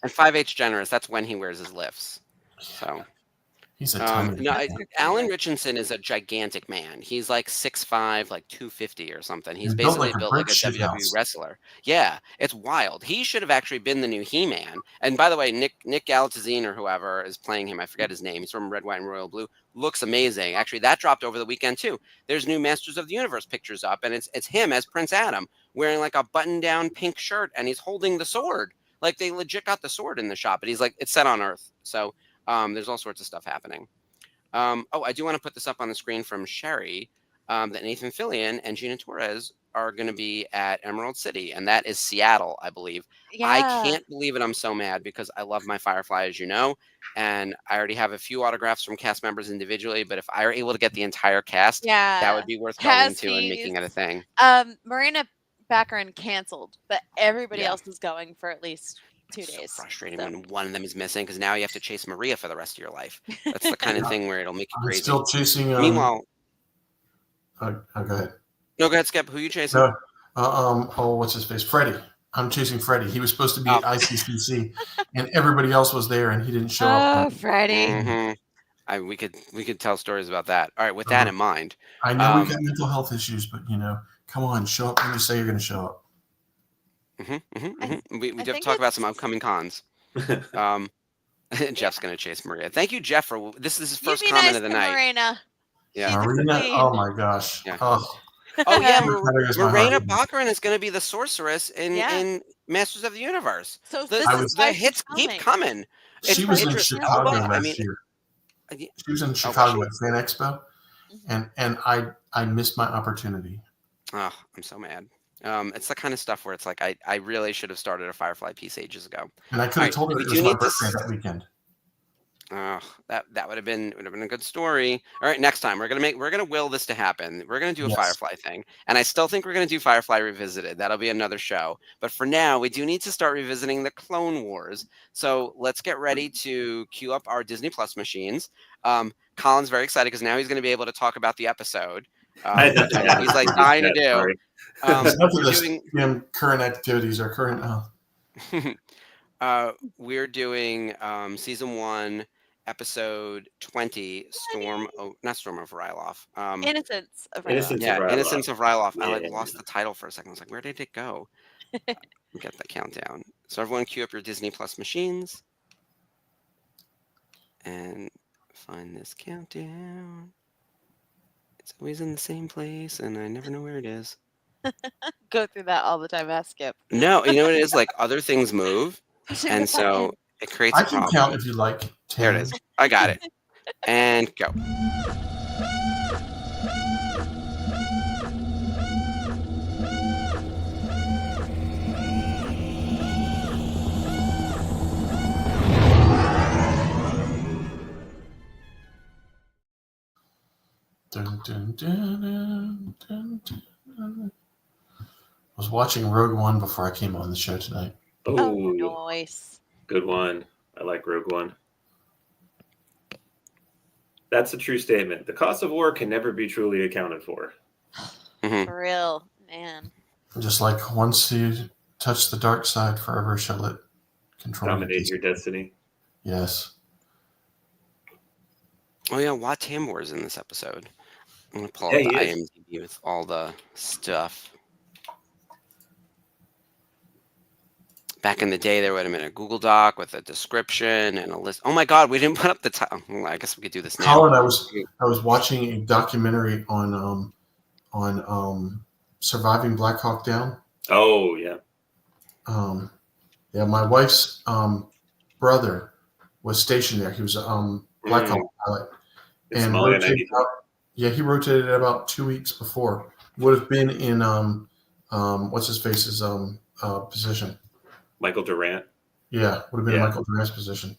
Speaker 4: and 5'8's generous. That's when he wears his lifts. So.
Speaker 5: He's a tiny.
Speaker 4: Alan Richardson is a gigantic man. He's like 6'5", like 250 or something. He's basically built like a WWE wrestler. Yeah, it's wild. He should have actually been the new He-Man. And by the way, Nick Galatazine or whoever is playing him, I forget his name. He's from Red, White, and Royal Blue. Looks amazing. Actually, that dropped over the weekend too. There's new Masters of the Universe pictures up, and it's him as Prince Adam wearing like a button-down pink shirt, and he's holding the sword. Like they legit got the sword in the shop, but he's like, it's set on Earth. So there's all sorts of stuff happening. I do want to put this up on the screen from Sherry, that Nathan Fillion and Gina Torres are going to be at Emerald City, and that is Seattle, I believe. Yeah. I can't believe it. I'm so mad because I love my Firefly, as you know, and I already have a few autographs from cast members individually, but if I were able to get the entire cast, that would be worth going to and making it a thing.
Speaker 3: Marina Baccarin canceled, but everybody else is going for at least 2 days.
Speaker 4: So frustrating when one of them is missing because now you have to chase Maria for the rest of your life. That's the kind of thing where it'll make you crazy.
Speaker 5: I'm still chasing.
Speaker 4: Meanwhile,
Speaker 5: go ahead.
Speaker 4: No, go ahead, Skip. Who are you chasing?
Speaker 5: What's his face? Freddie. I'm chasing Freddie. He was supposed to be at ICCC, and everybody else was there, and he didn't show up.
Speaker 3: Oh, Freddie.
Speaker 4: Mm-hmm. We could tell stories about that. All right, with that in mind,
Speaker 5: I know we got mental health issues, but come on, show up when you say you're going to show up.
Speaker 4: We do have to talk about some upcoming cons. Jeff's going to chase Maria. Thank you, Jeff, for this is his first comment of the night.
Speaker 3: Marina.
Speaker 4: Yeah.
Speaker 5: Marina. Oh my gosh.
Speaker 4: Yeah.
Speaker 5: Oh
Speaker 4: yeah, Marina Baccarin is going to be the sorceress in Masters of the Universe.
Speaker 3: So
Speaker 4: the hits keep coming.
Speaker 5: She was in Chicago last year. She was in Chicago at Fan Expo, and I missed my opportunity.
Speaker 4: Oh, I'm so mad. It's the kind of stuff where it's like I really should have started a Firefly piece ages ago.
Speaker 5: And I could have told her it was my birthday that weekend.
Speaker 4: Oh, that would have been a good story. All right, next time we're gonna will this to happen. We're gonna do a Firefly thing, and I still think we're gonna do Firefly Revisited. That'll be another show. But for now, we do need to start revisiting the Clone Wars. So let's get ready to queue up our Disney Plus machines. Colin's very excited because now he's going to be able to talk about the episode. He's like dying to do.
Speaker 5: Current activities or current.
Speaker 4: We're doing season 1, episode 20, not Storm of Ryloth.
Speaker 3: Innocence of Ryloth.
Speaker 4: Innocence of Ryloth. I lost the title for a second. I was like, where did it go? Get the countdown. So everyone, queue up your Disney Plus machines and find this countdown. It's always in the same place, and I never know where it is.
Speaker 3: Go through that all the time, Skip.
Speaker 4: No, you know what it is? Like other things move, and so it creates a problem.
Speaker 5: I can count if you like. 10.
Speaker 4: There it is. I got it. And go.
Speaker 5: Dun, dun, dun, dun, dun, dun. I was watching Rogue One before I came on the show tonight.
Speaker 3: Oh, nice.
Speaker 6: Good one. I like Rogue One. That's a true statement. The cost of war can never be truly accounted for.
Speaker 3: For real, man.
Speaker 5: Just like once you touch the dark side, forever shall it control
Speaker 6: dominate your destiny.
Speaker 5: Yes.
Speaker 4: Oh yeah, Wat Tambor is in this episode. I'm gonna pull up the IMDb with all the stuff. Back in the day, there would have been a Google Doc with a description and a list. Oh my God, we didn't put up the title. Well, I guess we could do this now.
Speaker 5: Colin, I was watching a documentary on surviving Black Hawk Down.
Speaker 6: Oh yeah.
Speaker 5: My wife's brother was stationed there. He was a Black Hawk pilot, and rotated out. Yeah, he rotated about 2 weeks before. Would have been in what's his face's position.
Speaker 6: Michael Durant.
Speaker 5: Yeah, would have been Michael Durant's position.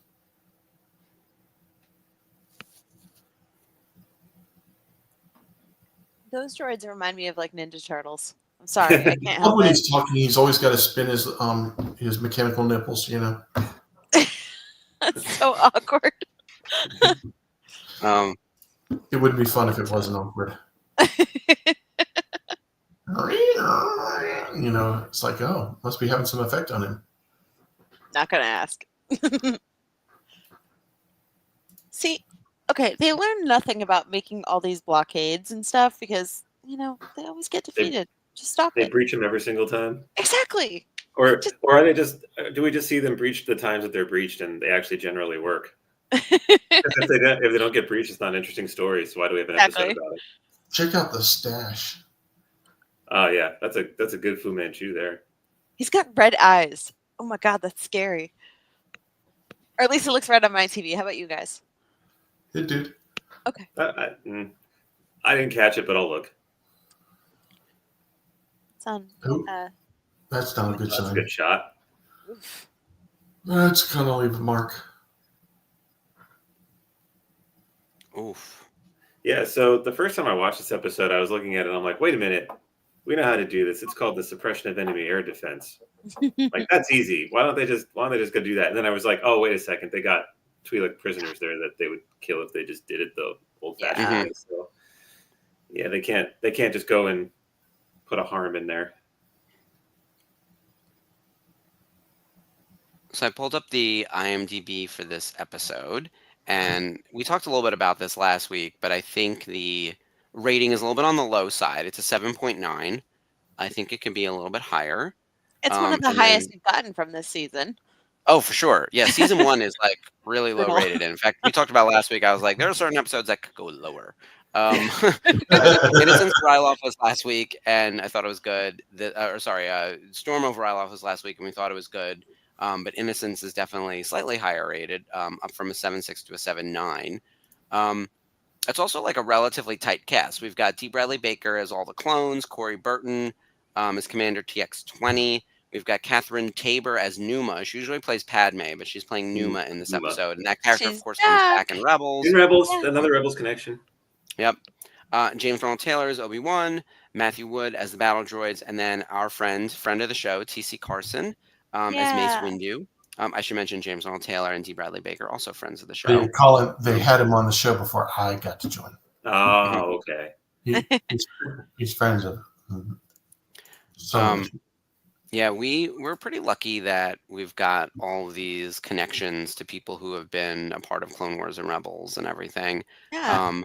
Speaker 3: Those droids remind me of like Ninja Turtles. I'm sorry, I can't
Speaker 5: Well,
Speaker 3: help
Speaker 5: when
Speaker 3: it.
Speaker 5: he's talking, he's always got to spin his mechanical nipples.
Speaker 3: That's so awkward.
Speaker 5: It wouldn't be fun if it wasn't awkward. It's like, oh, must be having some effect on him.
Speaker 3: Not gonna ask. See, okay, they learn nothing about making all these blockades and stuff because they always get defeated. Just stop
Speaker 6: They
Speaker 3: it.
Speaker 6: breach them every single time.
Speaker 3: Exactly.
Speaker 6: Or are they just? Do we just see them breach the times that they're breached, and they actually generally work? If they don't get breached, it's not an interesting story. So why do we have an episode about it?
Speaker 5: Check out the stash.
Speaker 6: Oh yeah, that's a good Fu Manchu there.
Speaker 3: He's got red eyes. Oh my god, that's scary. Or at least it looks red on my TV. How about you guys?
Speaker 5: It did.
Speaker 3: Okay.
Speaker 6: I didn't catch it, but I'll look.
Speaker 3: It's on.
Speaker 5: That's not a good
Speaker 6: That's a
Speaker 5: sign.
Speaker 6: good shot.
Speaker 3: Oof.
Speaker 5: That's gonna leave a mark.
Speaker 4: Oof.
Speaker 6: Yeah. So the first time I watched this episode, I was looking at it. And I'm like, wait a minute. We know how to do this. It's called the suppression of enemy air defense. Like that's easy. Why don't they just go do that? And then I was like, oh wait a second, they got Twi'lek prisoners there that they would kill if they just did it the old-fashioned way. So yeah, they can't just go and put a harm in there.
Speaker 4: So I pulled up the IMDb for this episode, and we talked a little bit about this last week, but I think the rating is a little bit on the low side. It's a 7.9. I think it can be a little bit higher.
Speaker 3: It's one of the highest we've gotten from this season.
Speaker 4: Oh, for sure. Yeah, season 1 is like really low rated. And in fact, we talked about last week. I was like, there are certain episodes that could go lower. Innocence Ryloth was last week, and I thought it was good. Storm over Ryloth was last week, and we thought it was good. But Innocence is definitely slightly higher rated, up from a 7.6 to a 7.9. It's also like a relatively tight cast. We've got D. Bradley Baker as all the clones, Corey Burton as Commander TX-20. We've got Catherine Tabor as Numa. She usually plays Padme, but she's playing Numa in this episode. And that character, of course, comes back in Rebels.
Speaker 6: Another Rebels connection.
Speaker 4: Yep. James Ronald Taylor as Obi-Wan. Matthew Wood as the battle droids. And then our friend of the show, T.C. Carson, as Mace Windu. I should mention James Ronald Taylor and D. Bradley Baker, also friends of the show.
Speaker 5: They had him on the show before I got to join.
Speaker 6: Oh, okay.
Speaker 5: He's friends of
Speaker 4: yeah, we're pretty lucky that we've got all of these connections to people who have been a part of Clone Wars and Rebels and everything.
Speaker 3: Yeah.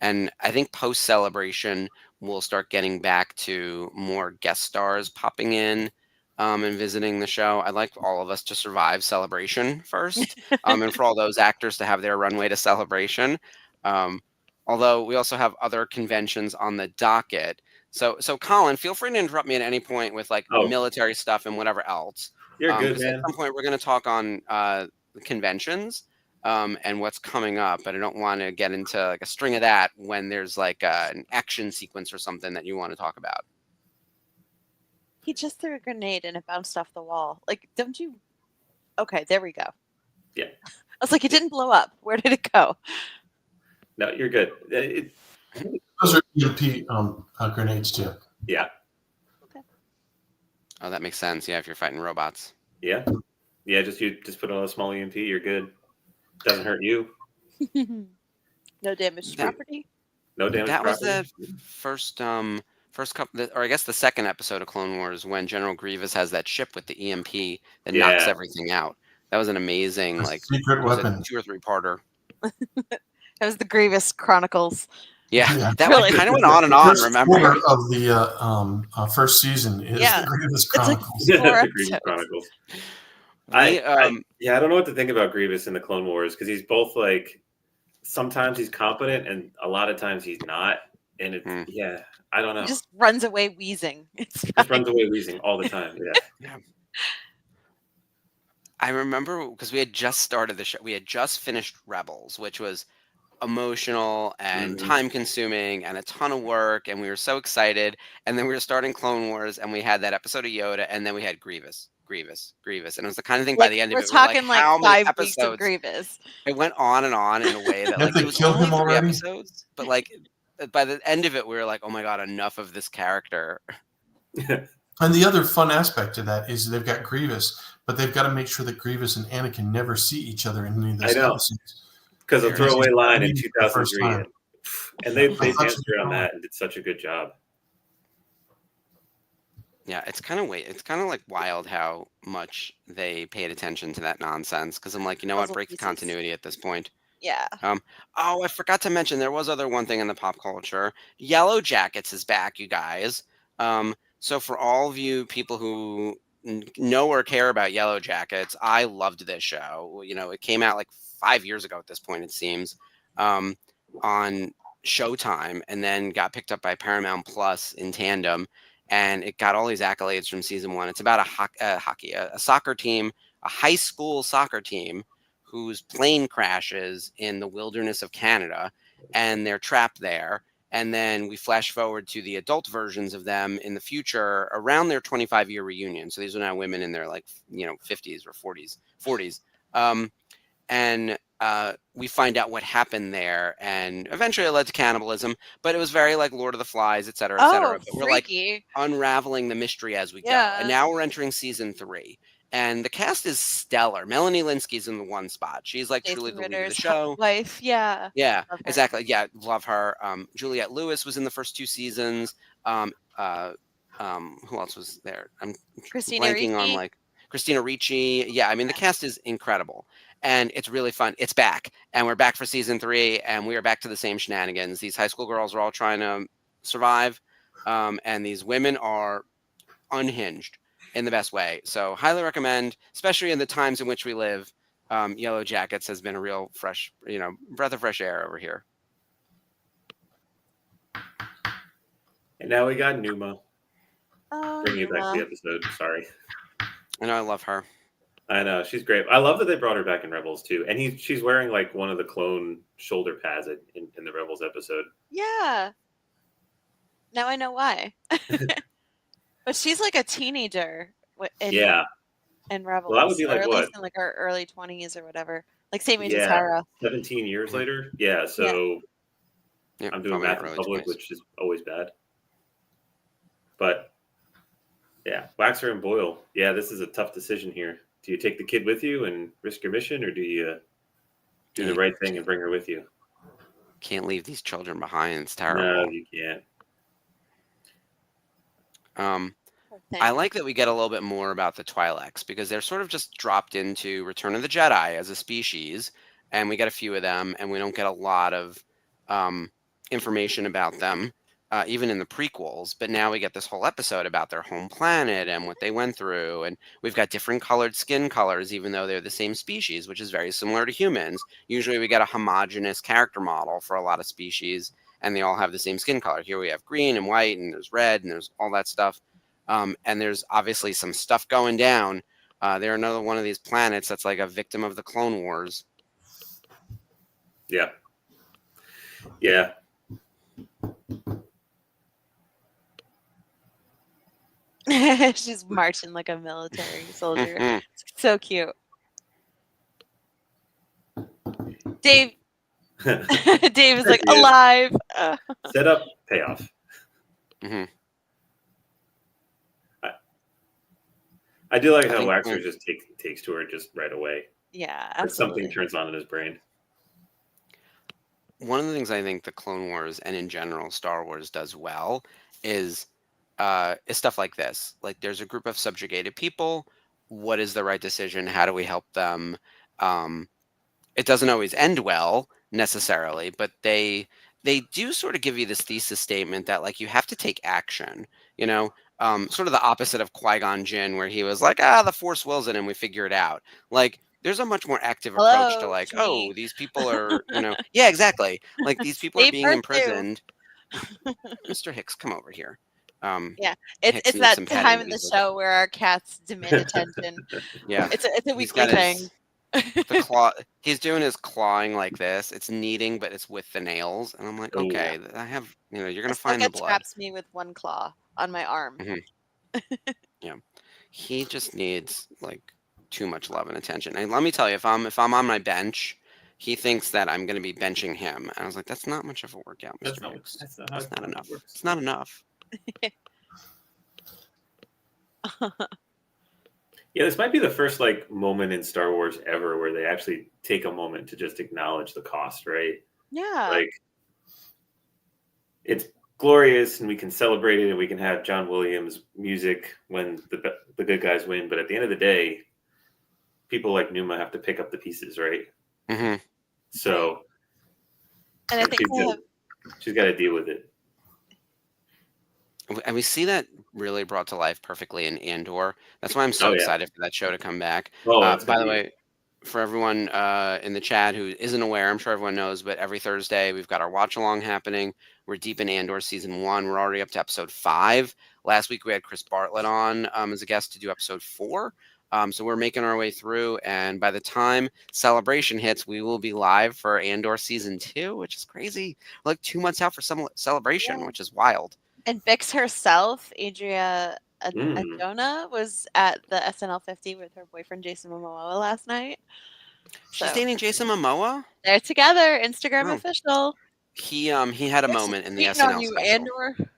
Speaker 4: And I think post-Celebration, we'll start getting back to more guest stars popping in and visiting the show. I'd like all of us to survive Celebration first, and for all those actors to have their runway to Celebration. Although we also have other conventions on the docket. So Colin, feel free to interrupt me at any point with like military stuff and whatever else.
Speaker 6: You're good, man.
Speaker 4: At some point, we're going to talk on conventions and what's coming up, but I don't want to get into like a string of that when there's like an action sequence or something that you want to talk about.
Speaker 3: He just threw a grenade and it bounced off the wall. Like, don't you? Okay, there we go.
Speaker 6: Yeah.
Speaker 3: I was like, it didn't blow up. Where did it go?
Speaker 6: No, you're good.
Speaker 5: Those are EMP grenades too.
Speaker 6: Yeah.
Speaker 3: Okay.
Speaker 4: Oh, that makes sense. Yeah, if you're fighting robots.
Speaker 6: Yeah. Yeah, just put on a small EMP, you're good. Doesn't hurt you.
Speaker 3: No damage to property.
Speaker 6: No damage.
Speaker 4: That was the first couple, or I guess the second episode of Clone Wars when General Grievous has that ship with the EMP that knocks everything out. That was an amazing
Speaker 5: secret weapon.
Speaker 4: 2 or 3 parter.
Speaker 3: That was the Grievous Chronicles.
Speaker 4: Yeah. That really kind of went on and on. Remember
Speaker 5: of the first season is the Grievous Chronicles.
Speaker 6: Like the Grievous Chronicles. I don't know what to think about Grievous in the Clone Wars because he's both like sometimes he's competent and a lot of times he's not. And I don't know.
Speaker 3: He just runs away wheezing.
Speaker 6: Just runs away wheezing all the time. Yeah.
Speaker 4: I remember because we had just started the show. We had just finished Rebels, which was emotional and time consuming and a ton of work. And we were so excited. And then we were starting Clone Wars and we had that episode of Yoda and then we had Grievous. And it was the kind of thing by the end of it.
Speaker 3: We're talking like
Speaker 4: how
Speaker 3: 5
Speaker 4: many
Speaker 3: weeks of Grievous.
Speaker 4: It went on and on in a way that
Speaker 5: Have
Speaker 4: like
Speaker 5: they
Speaker 4: it was
Speaker 5: killed
Speaker 4: only
Speaker 5: him
Speaker 4: 3
Speaker 5: already?
Speaker 4: episodes, but like by the end of it, we were like, oh my god, enough of this character.
Speaker 5: And the other fun aspect of that is they've got Grievous, but they've got to make sure that Grievous and Anakin never see each other in any of
Speaker 6: I
Speaker 5: those
Speaker 6: know.
Speaker 5: cutscenes.
Speaker 6: Because a throwaway line in
Speaker 5: meeting for the first
Speaker 6: 2003,
Speaker 5: time.
Speaker 6: and they
Speaker 5: I thought
Speaker 6: danced
Speaker 5: you
Speaker 6: around
Speaker 5: were
Speaker 6: that and did such a good job.
Speaker 4: Yeah, it's kind of like wild how much they paid attention to that nonsense. Because I'm like, you know what,
Speaker 3: Puzzle
Speaker 4: break the
Speaker 3: pieces.
Speaker 4: continuity at this point.
Speaker 3: Yeah.
Speaker 4: Oh, I forgot to mention there was one thing in the pop culture. Yellow Jackets is back, you guys. So for all of you people who know or care about Yellow Jackets, I loved this show. You know, it came out like 5 years ago at this point, it seems, on Showtime, and then got picked up by Paramount Plus in tandem, and it got all these accolades from season 1. It's about a soccer team, a high school soccer team whose plane crashes in the wilderness of Canada, and they're trapped there. And then we flash forward to the adult versions of them in the future around their 25-year reunion. So these are now women in their 50s or 40s. And we find out what happened there, and eventually it led to cannibalism. But it was very like Lord of the Flies, et cetera, et cetera.
Speaker 3: Oh,
Speaker 4: But we're like
Speaker 3: freaky.
Speaker 4: unraveling the mystery as we go.
Speaker 3: Yeah.
Speaker 4: And now we're entering season 3. And the cast is stellar. Melanie Linsky's in the one spot. She's like truly
Speaker 3: Jason
Speaker 4: the lead of the
Speaker 3: Ritter's
Speaker 4: show.
Speaker 3: wife. Yeah.
Speaker 4: Yeah,
Speaker 3: Love her.
Speaker 4: exactly. Yeah, love her. Juliette Lewis was in the first 2 seasons. Who else was there? I'm
Speaker 3: Christina
Speaker 4: blanking on
Speaker 3: Ricci.
Speaker 4: like Christina Ricci. Yeah, I mean the cast is incredible, and it's really fun. It's back, and we're back for season 3, and we are back to the same shenanigans. These high school girls are all trying to survive, and these women are unhinged in the best way. So highly recommend, especially in the times in which we live. Yellow Jackets has been a real fresh, breath of fresh air over here.
Speaker 6: And now we got Numa.
Speaker 3: Oh,
Speaker 6: Bringing it back to the
Speaker 3: Numa.
Speaker 6: episode. Sorry.
Speaker 4: I know, I love her.
Speaker 6: I know, she's great. I love that they brought her back in Rebels too. And she's wearing like one of the clone shoulder pads in the Rebels episode.
Speaker 3: Yeah. Now I know why. But she's like a teenager
Speaker 6: Yeah.
Speaker 3: in Rebels.
Speaker 6: Well, that would be like
Speaker 3: or at
Speaker 6: what?
Speaker 3: least in like her early 20s or whatever. Like same age as
Speaker 6: Yeah.
Speaker 3: Hera.
Speaker 6: 17 years later. Yeah, so
Speaker 4: Yeah,
Speaker 6: I'm doing
Speaker 4: probably
Speaker 6: math in
Speaker 4: early
Speaker 6: public,
Speaker 4: 20s.
Speaker 6: which is always bad. But yeah, Waxer and Boyle. Yeah, this is a tough decision here. Do you take the kid with you and risk your mission, or do you do the right thing and bring her with you?
Speaker 4: Can't leave these children behind. It's terrible.
Speaker 6: No, you can't.
Speaker 4: I like that we get a little bit more about the Twi'leks, because they're sort of just dropped into Return of the Jedi as a species, and we get a few of them, and we don't get a lot of information about them, even in the prequels. But now we get this whole episode about their home planet and what they went through, and we've got different colored skin colors, even though they're the same species, which is very similar to humans. Usually we get a homogeneous character model for a lot of species, and they all have the same skin color. Here we have green and white, and there's red, and there's all that stuff. And there's obviously some stuff going down. They're another one of these planets that's like a victim of the Clone Wars.
Speaker 6: Yeah. Yeah.
Speaker 3: She's marching like a military soldier. It's so cute. Dave is like
Speaker 6: He is.
Speaker 3: alive.
Speaker 6: Set up, payoff.
Speaker 4: Mhm.
Speaker 6: I do like
Speaker 4: I
Speaker 6: how
Speaker 4: think-
Speaker 6: Waxer just takes to her just right away.
Speaker 3: Yeah,
Speaker 6: Like
Speaker 3: absolutely.
Speaker 6: something turns on in his brain.
Speaker 4: One of the things I think the Clone Wars and in general Star Wars does well is stuff like this. Like there's a group of subjugated people. What is the right decision? How do we help them? It doesn't always end well necessarily, but they do sort of give you this thesis statement that like you have to take action. Sort of the opposite of Qui-Gon Jinn, where he was like, the Force wills it and we figure it out. Like there's a much more active approach to
Speaker 3: Hello,
Speaker 4: like,
Speaker 3: Shmi.
Speaker 4: these people are, yeah, exactly. Like these people are
Speaker 3: Stay
Speaker 4: being
Speaker 3: first,
Speaker 4: imprisoned. Mr. Hicks, come over here.
Speaker 3: It's
Speaker 4: Hicks needs
Speaker 3: that
Speaker 4: some
Speaker 3: time
Speaker 4: petting.
Speaker 3: in the
Speaker 4: He's like-
Speaker 3: show where our cats demand attention.
Speaker 4: Yeah.
Speaker 3: It's a
Speaker 4: He's
Speaker 3: weekly
Speaker 4: got
Speaker 3: thing.
Speaker 4: the claw. He's doing his clawing like this. It's kneading, but it's with the nails. And I'm like,
Speaker 6: Ooh.
Speaker 4: okay, I have, you're going to
Speaker 3: This
Speaker 4: find the
Speaker 3: bucket
Speaker 4: blood.
Speaker 3: traps me with one claw on my arm.
Speaker 4: He just needs like too much love and attention. And let me tell you, if I'm on my bench he thinks that I'm going to be benching him. And I was like, that's not much of a workout, Mr. Hicks.
Speaker 6: That's not how
Speaker 4: It's not
Speaker 6: it
Speaker 4: enough.
Speaker 6: works.
Speaker 4: It's not enough.
Speaker 6: Yeah, this might be the first like moment in Star Wars ever where they actually take a moment to just acknowledge the cost, right?
Speaker 3: Yeah.
Speaker 6: Like, it's glorious, and we can celebrate it, and we can have John Williams music when the good guys win. But at the end of the day, people like Numa have to pick up the pieces, right?
Speaker 4: Mm-hmm.
Speaker 6: So,
Speaker 3: and I think
Speaker 6: she's got to deal with it.
Speaker 4: And we see that really brought to life perfectly in Andor. That's why I'm so excited for that show to come back. By the way, for everyone in the chat who isn't aware, I'm sure everyone knows, but every Thursday we've got our watch along happening. We're deep in Andor season 1. We're already up to episode 5. Last week we had Chris Bartlett on as a guest to do episode 4. So we're making our way through, and by the time Celebration hits, we will be live for Andor season 2, which is crazy. We're like 2 months out for Celebration, which is wild.
Speaker 3: And Bix herself, Adria Adona, was at the SNL 50 with her boyfriend Jason Momoa last night.
Speaker 4: She's dating Jason Momoa?
Speaker 3: They're together. Instagram official.
Speaker 4: He had a moment in the SNL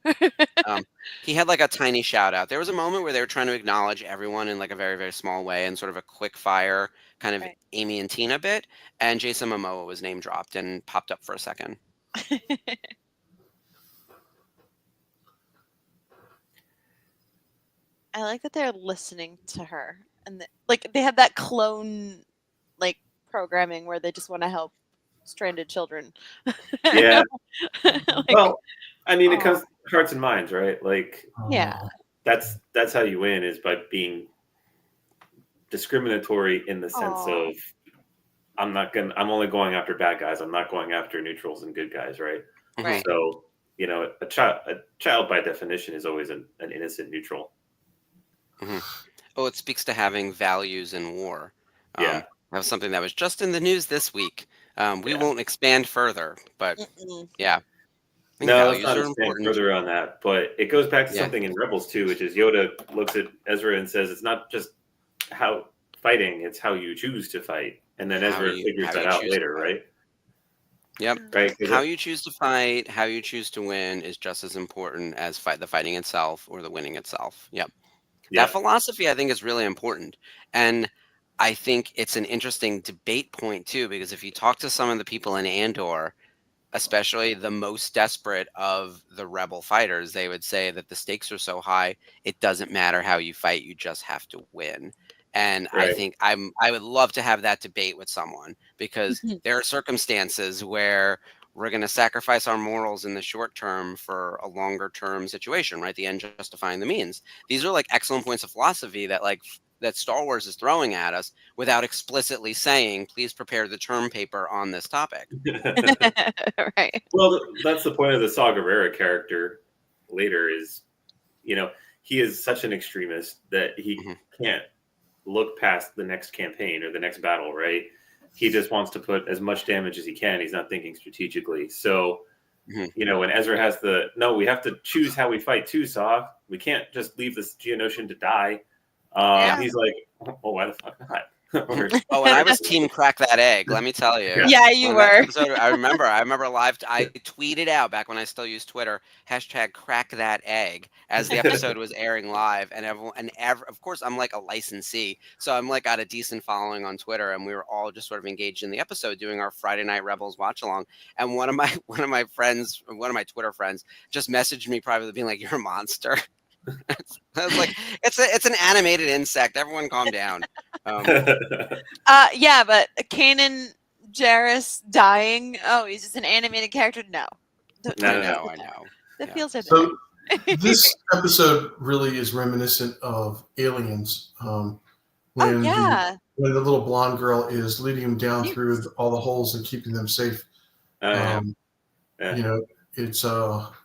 Speaker 4: special. He had like a tiny shout out. There was a moment where they were trying to acknowledge everyone in like a very, very small way and sort of a quick fire kind of Amy and Tina bit. And Jason Momoa was name dropped and popped up for a second.
Speaker 3: I like that they're listening to her, and like they have that clone like programming where they just want to help stranded children.
Speaker 6: Yeah. Well, I mean, it comes hearts and minds, right? Like, that's how you win, is by being discriminatory in the sense of I'm only going after bad guys. I'm not going after neutrals and good guys, right?
Speaker 3: Right.
Speaker 6: So, a child by definition is always an innocent neutral.
Speaker 4: Mm-hmm. Oh, it speaks to having values in war.
Speaker 6: Yeah.
Speaker 4: That was something that was just in the news this week. We won't expand further, but yeah.
Speaker 6: No, let's not expand further on that. But it goes back to something in Rebels too, which is Yoda looks at Ezra and says, it's not just how fighting, it's how you choose to fight. And then Ezra figures that out later, right?
Speaker 4: Yep.
Speaker 6: Right.
Speaker 4: How you choose to fight, how you choose to win is just as important as the fighting itself or the winning itself. Yep. That philosophy, I think, is really important. And I think it's an interesting debate point, too, because if you talk to some of the people in Andor, especially the most desperate of the rebel fighters, they would say that the stakes are so high, it doesn't matter how you fight, you just have to win. And I think I would love to have that debate with someone, because there are circumstances where we're going to sacrifice our morals in the short term for a longer term situation, right? The end justifying the means. These are like excellent points of philosophy that Star Wars is throwing at us without explicitly saying, please prepare the term paper on this topic.
Speaker 3: Right.
Speaker 6: Well, that's the point of the Saw Gerrera character later is, he is such an extremist that he can't look past the next campaign or the next battle, right? He just wants to put as much damage as he can. He's not thinking strategically. So, when Ezra has we have to choose how we fight too, Saw. We can't just leave this Geonosian to die. He's like, why the fuck not?
Speaker 4: And I was team crack that egg, let me tell you.
Speaker 3: Yeah, you were.
Speaker 4: I remember live. I tweeted out back when I still used Twitter, #crack that egg, as the episode was airing live, and of course I'm like a licensee, so I'm like got a decent following on Twitter, and we were all just sort of engaged in the episode doing our Friday Night Rebels watch along. And one of my Twitter friends just messaged me privately being like, "You're a monster." I was like, it's an animated insect. Everyone calm down.
Speaker 3: But Kanan Jarrus dying. Oh, he's just an animated character. No.
Speaker 4: I know.
Speaker 3: The feels are there.
Speaker 5: So this episode really is reminiscent of Aliens. When the little blonde girl is leading them down through all the holes and keeping them safe. It's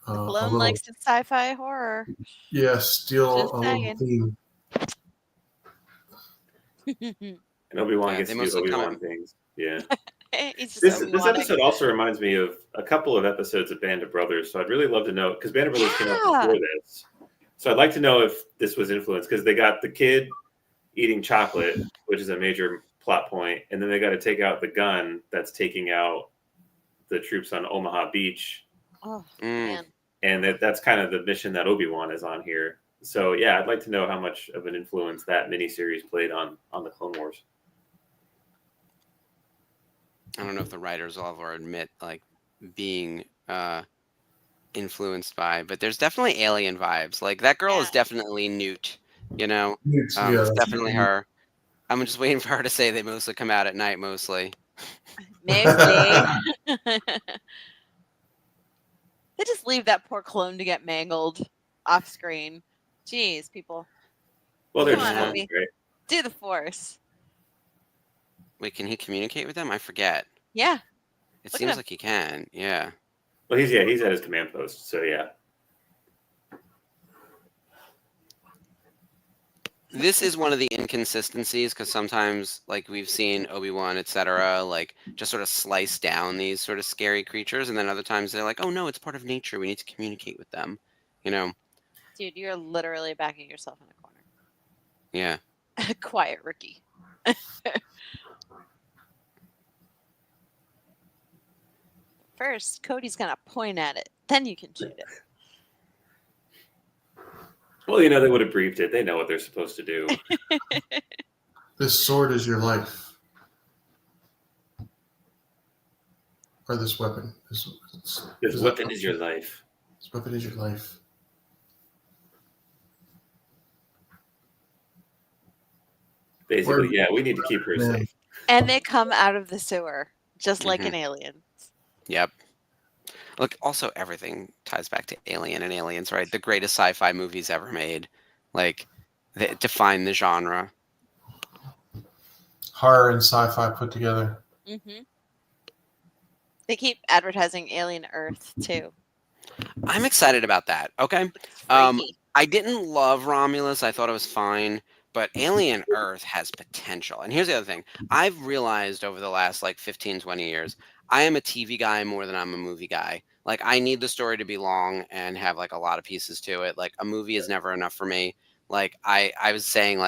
Speaker 3: Malone likes the sci-fi horror.
Speaker 5: Yeah, still a little theme.
Speaker 6: And Obi-Wan gets to do Obi-Wan things. Yeah.
Speaker 3: This
Speaker 6: episode also reminds me of a couple of episodes of Band of Brothers. So I'd really love to know, because Band of Brothers came out before this. So I'd like to know if this was influenced, because they got the kid eating chocolate, which is a major plot point, and then they got to take out the gun that's taking out the troops on Omaha Beach.
Speaker 3: Oh man.
Speaker 6: And that's kind of the mission that Obi-Wan is on here. So yeah, I'd like to know how much of an influence that miniseries played on the Clone Wars.
Speaker 4: I don't know if the writers will ever admit like being influenced by, but there's definitely alien vibes. Like that girl is definitely Newt, you know. It's definitely her. I'm just waiting for her to say they mostly come out at night, mostly.
Speaker 3: Mostly. They just leave that poor clone to get mangled off screen. Jeez, people.
Speaker 6: Well, they're
Speaker 3: Come
Speaker 6: just
Speaker 3: on,
Speaker 6: clones,
Speaker 3: Obi.
Speaker 6: right?
Speaker 3: Do the Force.
Speaker 4: Wait, can he communicate with them? I forget.
Speaker 3: Yeah.
Speaker 4: It
Speaker 3: Look at
Speaker 4: seems
Speaker 3: him.
Speaker 4: like he can. Yeah.
Speaker 6: Well, he's at his command post, so yeah.
Speaker 4: This is one of the inconsistencies because sometimes, like we've seen Obi-Wan, etc., like just sort of slice down these sort of scary creatures, and then other times they're like, "Oh no, it's part of nature. We need to communicate with them." You know?
Speaker 3: Dude, you're literally backing yourself in a corner.
Speaker 4: Yeah.
Speaker 3: Quiet, Ricky. First, Cody's gonna point at it. Then you can shoot it.
Speaker 6: Well, you know, they would have briefed it. They know what they're supposed to do.
Speaker 5: This sword is your life. Or this weapon.
Speaker 6: This weapon is your life.
Speaker 5: This weapon is your life.
Speaker 6: Basically, yeah, we need to keep her safe.
Speaker 3: And they come out of the sewer, just like an alien.
Speaker 4: Yep. Look, also everything ties back to Alien and Aliens, right? The greatest sci-fi movies ever made. Like, they define the genre.
Speaker 5: Horror and sci-fi put together.
Speaker 3: Mm-hmm. They keep advertising Alien Earth, too.
Speaker 4: I'm excited about that, okay? I didn't love Romulus. I thought it was fine. But Alien Earth has potential. And here's the other thing. I've realized over the last, 15, 20 years, I am a TV guy more than I'm a movie guy. Like, I need the story to be long and have, a lot of pieces to it. Like, a movie is never enough for me. Like, I was saying,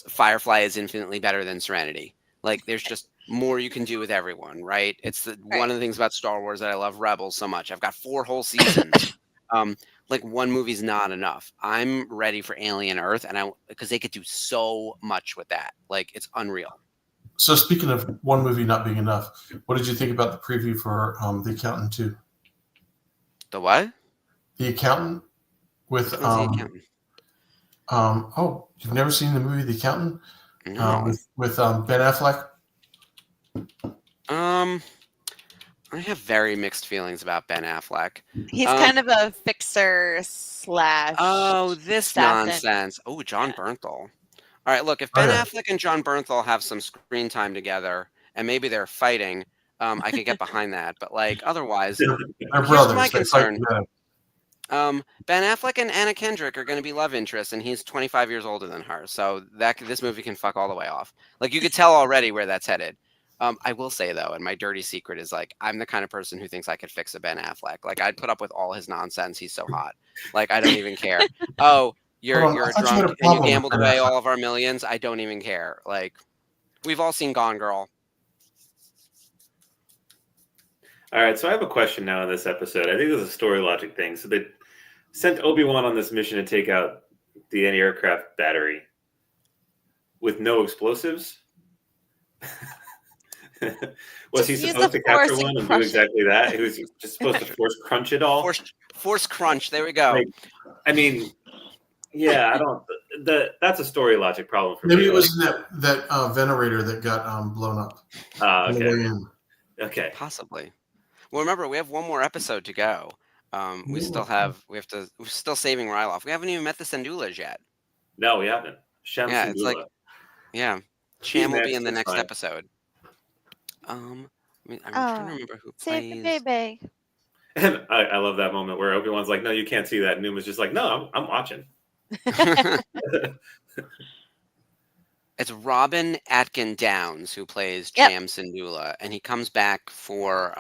Speaker 4: Firefly is infinitely better than Serenity. Like, there's just more you can do with everyone, right? It's one of the things about Star Wars that I love Rebels so much. I've got 4 whole seasons. One movie's not enough. I'm ready for Alien Earth, and because they could do so much with that. Like, it's unreal.
Speaker 5: So speaking of one movie not being enough, what did you think about the preview for The Accountant 2?
Speaker 4: The what?
Speaker 5: The Accountant with
Speaker 4: The Accountant?
Speaker 5: Oh, you've never seen the movie The Accountant?
Speaker 4: No.
Speaker 5: With Ben Affleck?
Speaker 4: I have very mixed feelings about Ben Affleck.
Speaker 3: He's kind of a fixer /
Speaker 4: Oh, this
Speaker 3: assassin.
Speaker 4: nonsense. Oh, John Bernthal. All right, look, if Ben Affleck and John Bernthal have some screen time together and maybe they're fighting, I could get behind that. But otherwise,
Speaker 5: They're
Speaker 4: here's
Speaker 5: brothers.
Speaker 4: my
Speaker 5: They fight
Speaker 4: concern.
Speaker 5: together.
Speaker 4: Ben Affleck and Anna Kendrick are going to be love interests, and he's 25 years older than her. So this movie can fuck all the way off. You could tell already where that's headed. I will say though, and my dirty secret is I'm the kind of person who thinks I could fix a Ben Affleck. I'd put up with all his nonsense. He's so hot. I don't even care. Oh, you're a drunk and you gambled away all of our millions. I don't even care. We've all seen Gone Girl.
Speaker 6: All right, so I have a question now in this episode. I think there's a story logic thing. So they sent Obi-Wan on this mission to take out the anti-aircraft battery with no explosives. Was he supposed to capture one and do exactly that? He was just supposed to force crunch it all.
Speaker 4: Force crunch. There we go.
Speaker 6: I mean, yeah, I don't. That's a story logic problem for me.
Speaker 5: Maybe it was that venerator that got blown up.
Speaker 6: Okay. Okay.
Speaker 4: Possibly. Well, remember we have one more episode to go. We're still saving Ryloth. We haven't even met the Syndulas yet.
Speaker 6: No, we haven't. Shem Syndulla.
Speaker 4: Cham will be in the next episode. I'm trying to remember who
Speaker 3: Save
Speaker 4: plays.
Speaker 3: the baby.
Speaker 6: And I love that moment where Obi-Wan's like, "No, you can't see that." And Numa's just like, "No, I'm watching."
Speaker 4: It's Robin Atkin Downs who plays Cham Syndulla, and he comes back for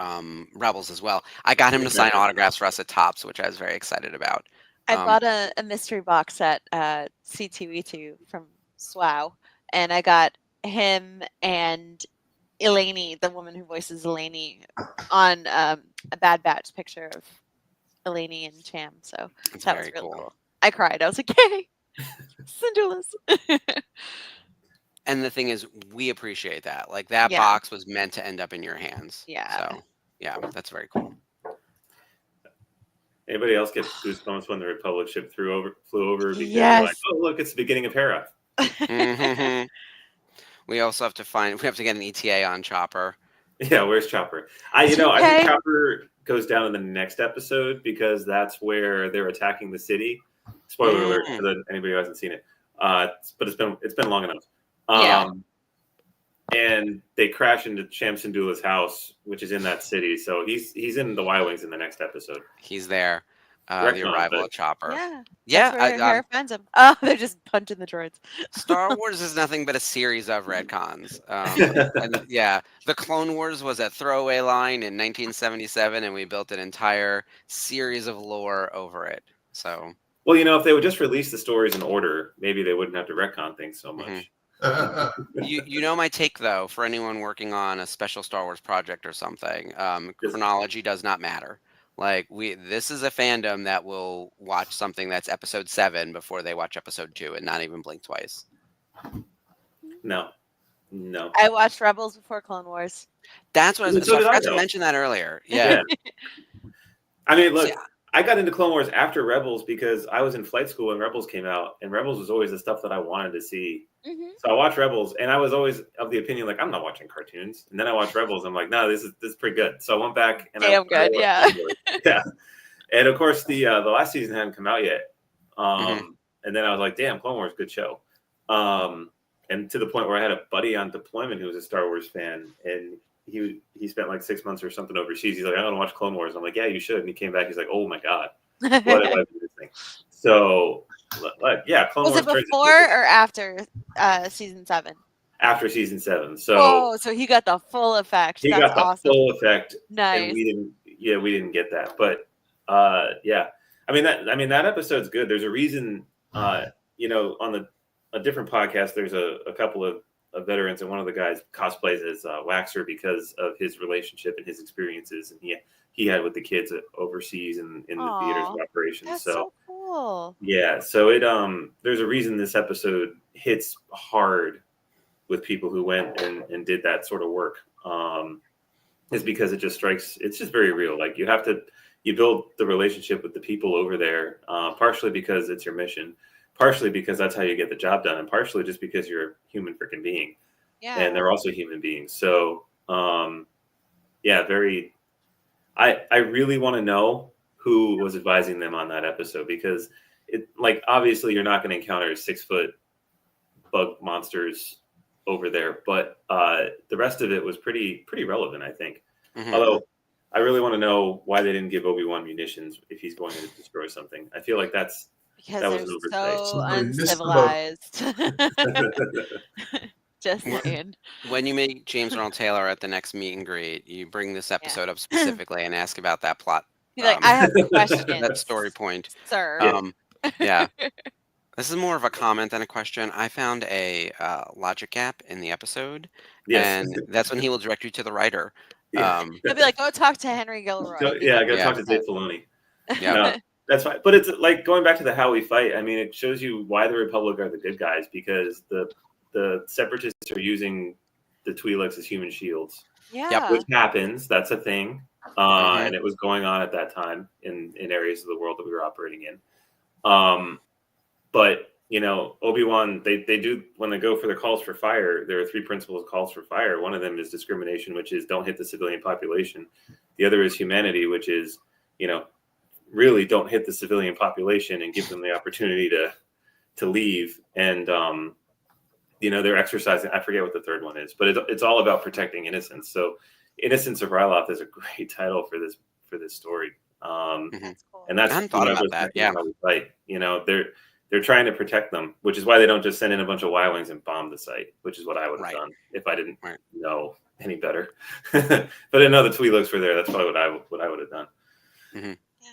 Speaker 4: Rebels as well. I got him to sign autographs for us at Topps, which I was very excited about.
Speaker 3: I bought a mystery box at C2E2 from SWOW, and I got him and Eleni, the woman who voices Eleni, on a Bad Batch picture of Eleni and Cham. So
Speaker 4: It's
Speaker 3: that was
Speaker 4: very
Speaker 3: really
Speaker 4: cool.
Speaker 3: cool. I cried. I was like, "Yay, Syndulas!"
Speaker 4: And the thing is, we appreciate that. Like that
Speaker 3: Yeah.
Speaker 4: box was meant to end up in your hands.
Speaker 3: Yeah.
Speaker 4: So yeah, that's very cool.
Speaker 6: Anybody else get goosebumps when the Republic ship flew over because they're
Speaker 3: Yes.
Speaker 6: like, oh look, it's the beginning of Hera.
Speaker 4: Mhm. We also have to get an ETA on Chopper.
Speaker 6: Yeah, where's Chopper? I think
Speaker 3: Okay.
Speaker 6: Chopper goes down in the next episode because that's where they're attacking the city. Spoiler alert for anybody who hasn't seen it. But it's been long enough.
Speaker 3: Yeah.
Speaker 6: And they crash into Cham Syndulla's house, which is in that city. So he's in the Y-wings in the next episode.
Speaker 4: He's there. The
Speaker 6: Retcon,
Speaker 4: arrival
Speaker 6: but-
Speaker 4: of Chopper.
Speaker 3: Yeah.
Speaker 4: Yeah,
Speaker 3: That's where Hera finds him. Oh, they're just punching the droids.
Speaker 4: Star Wars is nothing but a series of retcons. And yeah, the Clone Wars was a throwaway line in 1977, and we built an entire series of lore over it. So,
Speaker 6: well, if they would just release the stories in order, maybe they wouldn't have to retcon things so much.
Speaker 4: you know my take though, for anyone working on a special Star Wars project or something, chronology does not matter. Like this is a fandom that will watch something that's episode 7 before they watch episode 2 and not even blink twice.
Speaker 6: No.
Speaker 3: I watched Rebels before Clone Wars.
Speaker 4: That's what I
Speaker 6: So did I,
Speaker 4: forgot to
Speaker 6: though.
Speaker 4: mention that earlier. Yeah.
Speaker 6: I mean, look,
Speaker 4: See,
Speaker 6: I got into Clone Wars after Rebels because I was in flight school when Rebels came out, and Rebels was always the stuff that I wanted to see.
Speaker 3: Mm-hmm.
Speaker 6: So I watched Rebels, and I was always of the opinion like I'm not watching cartoons. And then I watched Rebels, I'm like, no, this is pretty good. So I went back and
Speaker 3: Damn good, yeah.
Speaker 6: yeah. And of course, the last season hadn't come out yet. And then I was like, damn, Clone Wars, good show. And to the point where I had a buddy on deployment who was a Star Wars fan, and he spent like 6 months or something overseas. He's like, I want to watch Clone Wars. I'm like, yeah, you should. And he came back. He's like, oh my god, what have I been missing? So, yeah, Clone
Speaker 3: Was
Speaker 6: Wars.
Speaker 3: it before or after season 7?
Speaker 6: After season 7. So,
Speaker 3: oh, so he got the full effect.
Speaker 6: he
Speaker 3: That's
Speaker 6: got the
Speaker 3: awesome.
Speaker 6: full effect.
Speaker 3: Nice.
Speaker 6: And we didn't get that. But yeah, I mean that episode's good. There's a reason. On a different podcast, there's a couple of veterans, and one of the guys cosplays as Waxer because of his relationship and his experiences, and he had with the kids overseas and in the theaters of operations.
Speaker 3: That's so cool.
Speaker 6: Yeah, so it there's a reason this episode hits hard with people who went and did that sort of work. Is because it just strikes. It's just very real. Like you build the relationship with the people over there, partially because it's your mission, partially because that's how you get the job done, and partially just because you're a human freaking being.
Speaker 3: Yeah.
Speaker 6: And they're also human beings. So, yeah, very. I really want to know who was advising them on that episode, because obviously you're not going to encounter 6-foot bug monsters over there, but the rest of it was pretty relevant, I think.
Speaker 4: Mhm.
Speaker 6: Although I really want to know why they didn't give Obi-Wan munitions if he's going to destroy something. I feel like because
Speaker 3: they're
Speaker 6: was an oversight.
Speaker 3: so
Speaker 5: Somebody missed the
Speaker 3: uncivilized. Just saying.
Speaker 4: When you meet James Earl Taylor at the next meet and greet, you bring this episode up specifically and ask about that plot.
Speaker 3: He's like, I have questions.
Speaker 4: That story point.
Speaker 3: Sir.
Speaker 4: Yeah. This is more of a comment than a question. I found a logic gap in the episode,
Speaker 6: Yes.
Speaker 4: and that's when he will direct you to the writer.
Speaker 6: Yeah.
Speaker 3: He'll be like, go talk to Henry Gilroy.
Speaker 6: I gotta talk to Dave Filoni.
Speaker 3: Yeah.
Speaker 6: No, that's fine. But it's like going back to the how we fight. I mean, it shows you why the Republic are the good guys, because the Separatists are using the Twi'leks as human shields.
Speaker 3: Yeah.
Speaker 6: Which happens. That's a thing. And it was going on at that time in areas of the world that we were operating in. But, Obi-Wan, they do, when they go for the calls for fire, there are 3 principles of calls for fire. One of them is discrimination, which is don't hit the civilian population. The other is humanity, which is, really don't hit the civilian population and give them the opportunity to leave. And, they're exercising. I forget what the third one is, but it's all about protecting innocence. So Innocence of Ryloth is a great title for this story.
Speaker 3: That's cool.
Speaker 6: And that's
Speaker 4: I hadn't thought about that. Yeah.
Speaker 6: how we fight. They're trying to protect them, which is why they don't just send in a bunch of Y-wings and bomb the site, which is what I would have done if I didn't know any better. But I know the Twi'leks were there. That's probably what I would have done.
Speaker 4: Mm-hmm.
Speaker 3: Yeah.